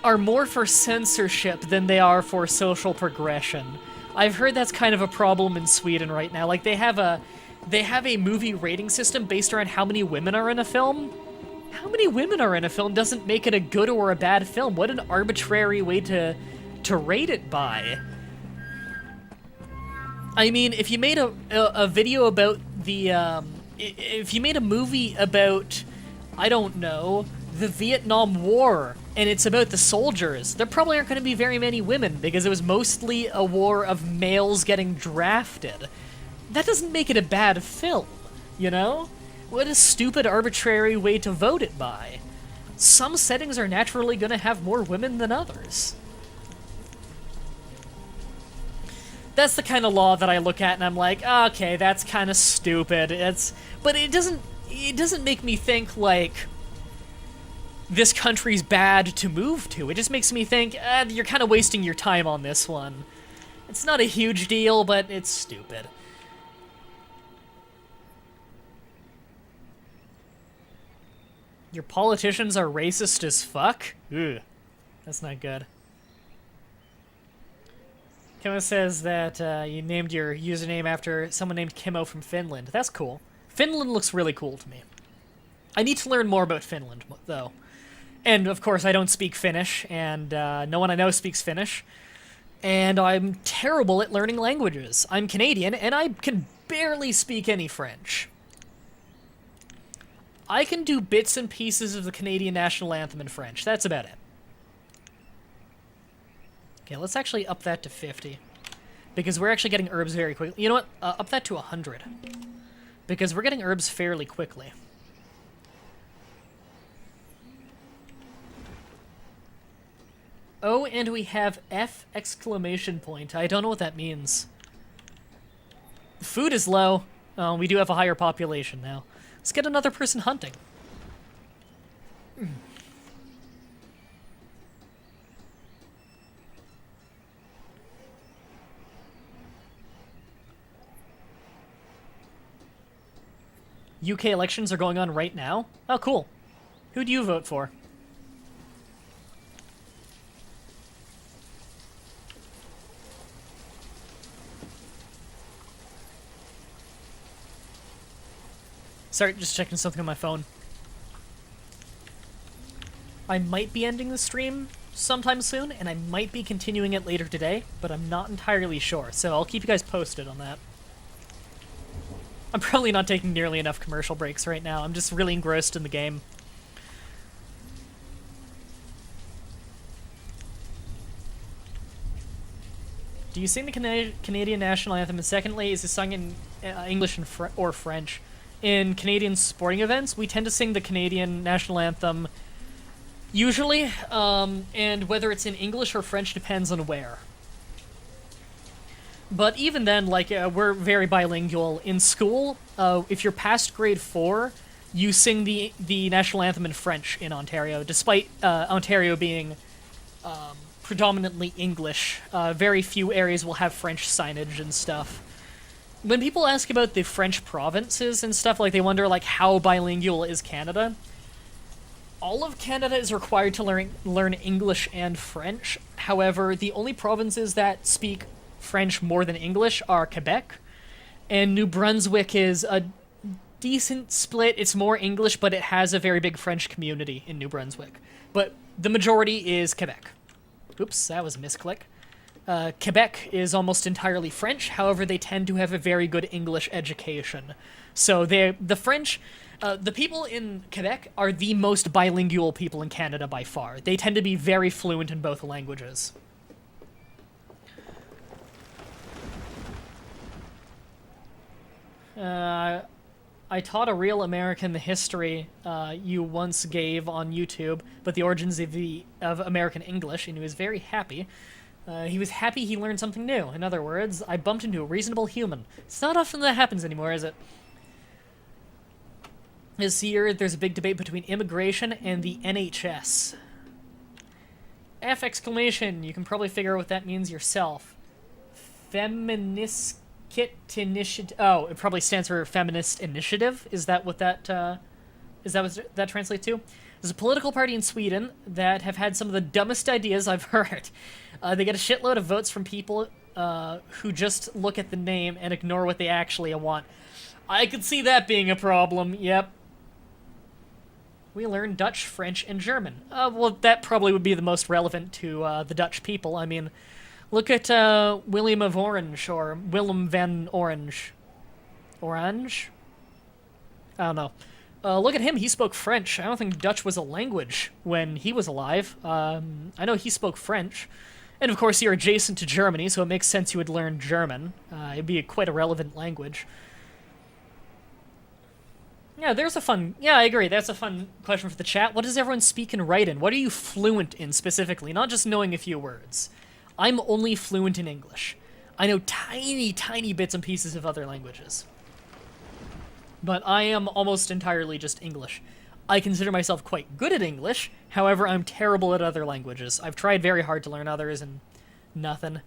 are more for censorship than they are for social progression. I've heard that's kind of a problem in Sweden right now. Like, they have a movie rating system based around how many women are in a film. How many women are in a film doesn't make it a good or a bad film. What an arbitrary way to rate it by. I mean, if you made a video about the, if you made a movie about, I don't know, the Vietnam War, and it's about the soldiers, there probably aren't going to be very many women, because it was mostly a war of males getting drafted. That doesn't make it a bad film, you know? What a stupid, arbitrary way to vote it by. Some settings are naturally going to have more women than others. That's the kind of law that I look at and I'm like, okay, that's kind of stupid. But it doesn't make me think like this country's bad to move to. It just makes me think, you're kind of wasting your time on this one. It's not a huge deal, but it's stupid. Your politicians are racist as fuck? Ugh, that's not good. Kimo says that you named your username after someone named Kimo from Finland. That's cool. Finland looks really cool to me. I need to learn more about Finland, though. And, of course, I don't speak Finnish, and no one I know speaks Finnish. And I'm terrible at learning languages. I'm Canadian, and I can barely speak any French. I can do bits and pieces of the Canadian national anthem in French. That's about it. Okay, let's actually up that to 50. Because we're actually getting herbs very quickly. You know what? Up that to 100. Because we're getting herbs fairly quickly. Oh, and we have F exclamation point. I don't know what that means. Food is low. We do have a higher population now. Let's get another person hunting. UK elections are going on right now? Oh, cool. Who do you vote for? Sorry, just checking something on my phone. I might be ending the stream sometime soon, and I might be continuing it later today, but I'm not entirely sure, so I'll keep you guys posted on that. I'm probably not taking nearly enough commercial breaks right now. I'm just really engrossed in the game. Do you sing the Canadian national anthem? And secondly, is it sung in English and or French? In Canadian sporting events, we tend to sing the Canadian national anthem usually, and whether it's in English or French depends on where. But even then, like, we're very bilingual. In school, if you're past grade 4, you sing the national anthem in French in Ontario, despite Ontario being predominantly English. Very few areas will have French signage and stuff. When people ask about the French provinces and stuff, like, they wonder, like, how bilingual is Canada? All of Canada is required to learn English and French. However, the only provinces that speak French more than English are Quebec, and New Brunswick is a decent split. It's more English, but it has a very big French community in New Brunswick. But the majority is Quebec. Oops, that was a misclick. Quebec is almost entirely French, however, they tend to have a very good English education. So the French, the people in Quebec are the most bilingual people in Canada by far. They tend to be very fluent in both languages. I taught a real American the history you once gave on YouTube, but the origins of American English, and he was very happy. He was happy he learned something new. In other words, I bumped into a reasonable human. It's not often that happens anymore, is it? This year, there's a big debate between immigration and the NHS. F exclamation. You can probably figure out what that means yourself. Feminist initiative. Oh, it probably stands for feminist initiative. Is that what that translates to? There's a political party in Sweden that have had some of the dumbest ideas I've heard. They get a shitload of votes from people who just look at the name and ignore what they actually want. I could see that being a problem, yep. We learn Dutch, French, and German. Well, that probably would be the most relevant to the Dutch people. I mean, Look at William of Orange, or Willem van Orange. Orange? I don't know. Look at him, he spoke French. I don't think Dutch was a language when he was alive. I know he spoke French. And of course you're adjacent to Germany, so it makes sense you would learn German. It'd be quite a relevant language. Yeah, I agree, that's a fun question for the chat. What does everyone speak and write in? What are you fluent in specifically? Not just knowing a few words. I'm only fluent in English. I know tiny, tiny bits and pieces of other languages. But I am almost entirely just English. I consider myself quite good at English, however, I'm terrible at other languages. I've tried very hard to learn others and nothing.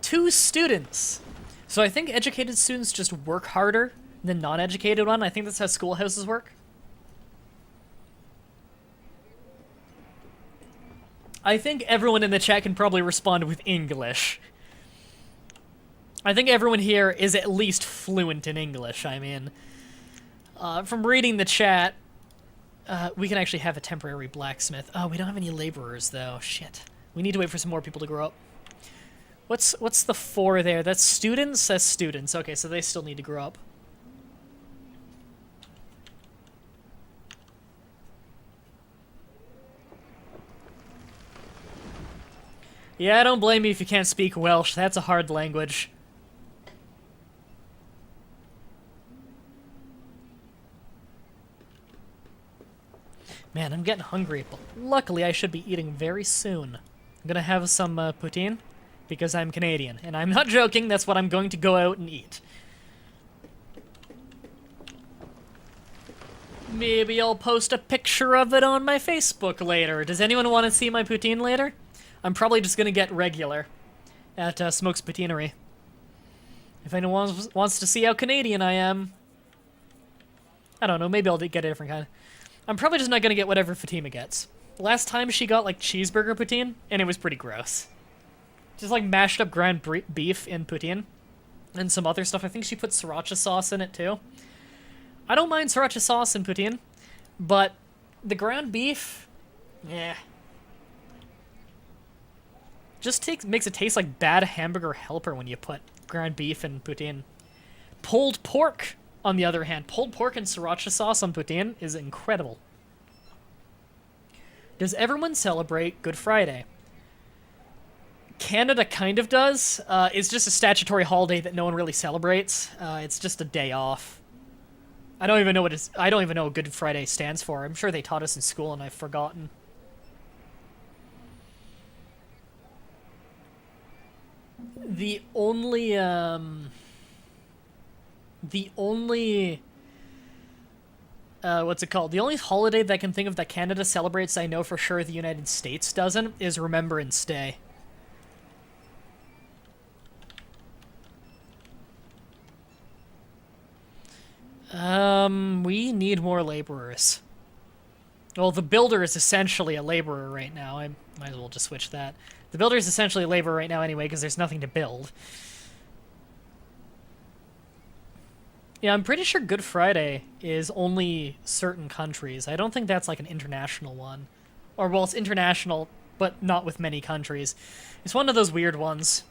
Two students! So I think educated students just work harder than non-educated one. I think that's how schoolhouses work. I think everyone in the chat can probably respond with English. I think everyone here is at least fluent in English, I mean. From reading the chat, we can actually have a temporary blacksmith. Oh, we don't have any laborers, though. Shit. We need to wait for some more people to grow up. What's the 4 there? That's students? That's students. Okay, so they still need to grow up. Yeah, I don't blame you if you can't speak Welsh. That's a hard language. Man, I'm getting hungry, but luckily I should be eating very soon. I'm gonna have some poutine, because I'm Canadian. And I'm not joking, that's what I'm going to go out and eat. Maybe I'll post a picture of it on my Facebook later. Does anyone want to see my poutine later? I'm probably just gonna get regular at Smoke's Poutinery. If anyone wants to see how Canadian I am, I don't know, maybe I'll get a different kind. I'm probably just not gonna get whatever Fatima gets. Last time she got like cheeseburger poutine, and it was pretty gross. Just like mashed up ground beef in poutine, and some other stuff. I think she put sriracha sauce in it too. I don't mind sriracha sauce in poutine, but the ground beef, yeah. Just makes it taste like bad hamburger helper when you put ground beef in poutine. Pulled pork, on the other hand. Pulled pork and sriracha sauce on poutine is incredible. Does everyone celebrate Good Friday? Canada kind of does. It's just a statutory holiday that no one really celebrates. It's just a day off. I don't even know what Good Friday stands for. I'm sure they taught us in school and I've forgotten. The only what's it called? The only holiday that I can think of that Canada celebrates, I know for sure the United States doesn't, is Remembrance Day. We need more laborers. Well, the builder is essentially a laborer right now. I might as well just switch that. The builder is essentially a laborer right now anyway, because there's nothing to build. Yeah, I'm pretty sure Good Friday is only certain countries. I don't think that's like an international one. Or, well, it's international, but not with many countries. It's one of those weird ones.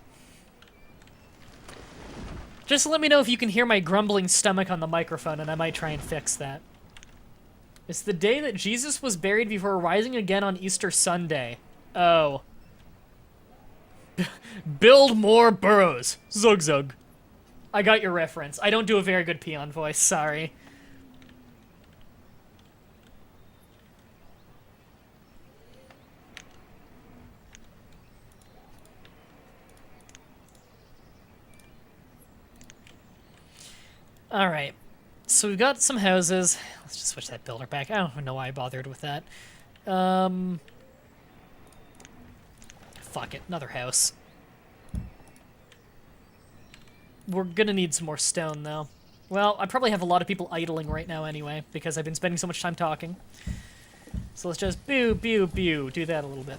Just let me know if you can hear my grumbling stomach on the microphone, and I might try and fix that. It's the day that Jesus was buried before rising again on Easter Sunday. Oh. Build more burrows. Zug zug. I got your reference. I don't do a very good peon voice, sorry. Alright. So we've got some houses. Let's just switch that builder back. I don't even know why I bothered with that. Fuck it. Another house. We're gonna need some more stone, though. Well, I probably have a lot of people idling right now anyway, because I've been spending so much time talking. So let's just do that a little bit.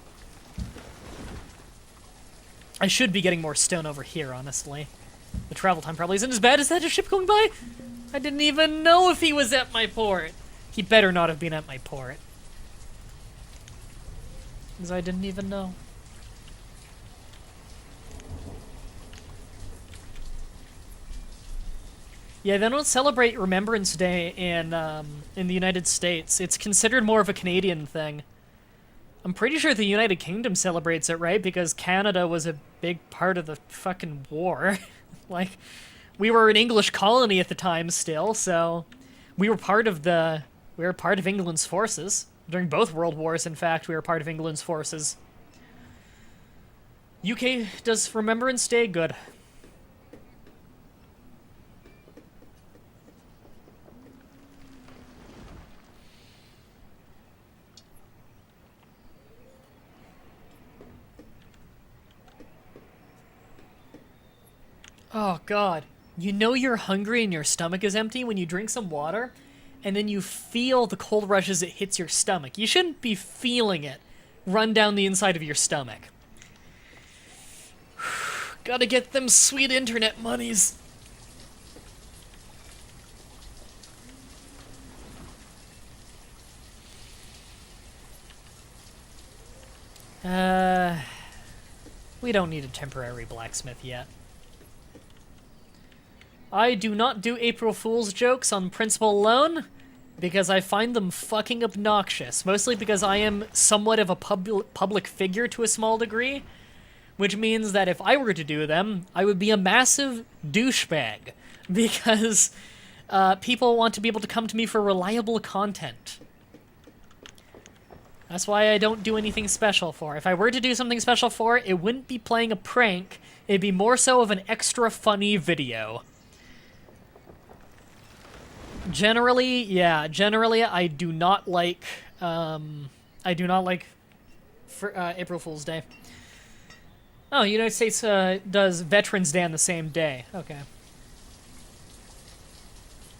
I should be getting more stone over here, honestly. The travel time probably isn't as bad as that, a ship going by. I didn't even know if he was at my port. He better not have been at my port. Because I didn't even know. Yeah, they don't celebrate Remembrance Day in the United States. It's considered more of a Canadian thing. I'm pretty sure the United Kingdom celebrates it, right? Because Canada was a big part of the fucking war. Like, we were an English colony at the time still, so we were part of England's forces. During both world wars, in fact, we were part of England's forces. UK does Remembrance Day good. Oh, God. You know you're hungry and your stomach is empty when you drink some water, and then you feel the cold rush as it hits your stomach. You shouldn't be feeling it run down the inside of your stomach. Gotta get them sweet internet monies. We don't need a temporary blacksmith yet. I do not do April Fool's jokes on principle alone, because I find them fucking obnoxious, mostly because I am somewhat of a public figure to a small degree, which means that if I were to do them, I would be a massive douchebag, because people want to be able to come to me for reliable content. That's why I don't do anything special for it. If I were to do something special for it, it wouldn't be playing a prank, it'd be more so of an extra funny video. Generally, I do not like, April Fool's Day. Oh, the United States does Veterans Day on the same day. Okay.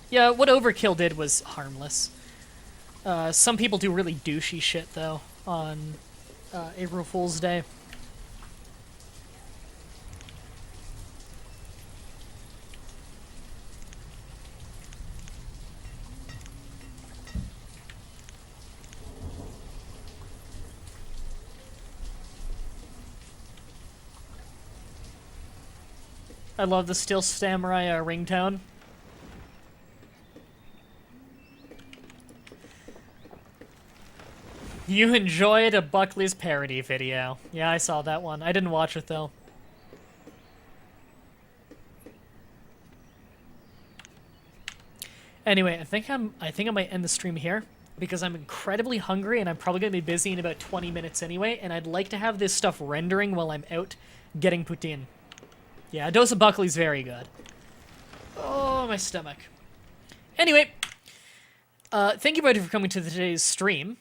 Yeah, what Overkill did was harmless. Some people do really douchey shit, though, on April Fool's Day. I love the Steel Samurai ringtone. You enjoyed a Buckley's parody video. Yeah, I saw that one. I didn't watch it, though. Anyway, I think I might end the stream here, because I'm incredibly hungry, and I'm probably going to be busy in about 20 minutes anyway, and I'd like to have this stuff rendering while I'm out getting poutine. Yeah, a dose of Buckley's very good. Oh, my stomach. Anyway, thank you, buddy, for coming to today's stream.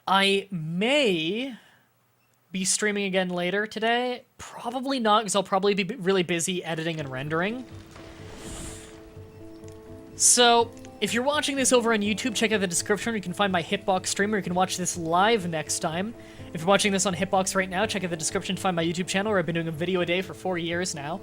I may be streaming again later today. Probably not, because I'll probably be really busy editing and rendering. So, if you're watching this over on YouTube, check out the description. You can find my Hitbox stream, or you can watch this live next time. If you're watching this on Hitbox right now, check out the description to find my YouTube channel, where I've been doing a video a day for 4 years now.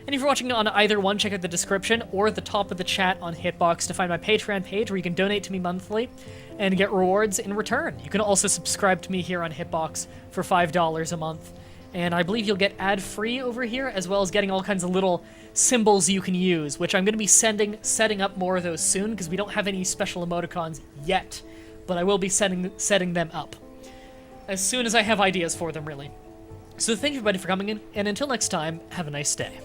And if you're watching on either one, check out the description or the top of the chat on Hitbox to find my Patreon page, where you can donate to me monthly and get rewards in return. You can also subscribe to me here on Hitbox for $5 a month. And I believe you'll get ad-free over here, as well as getting all kinds of little symbols you can use, which I'm going to be setting up more of those soon, because we don't have any special emoticons yet. But I will be setting them up as soon as I have ideas for them, really. So thank you, everybody, for coming in, and until next time, have a nice day.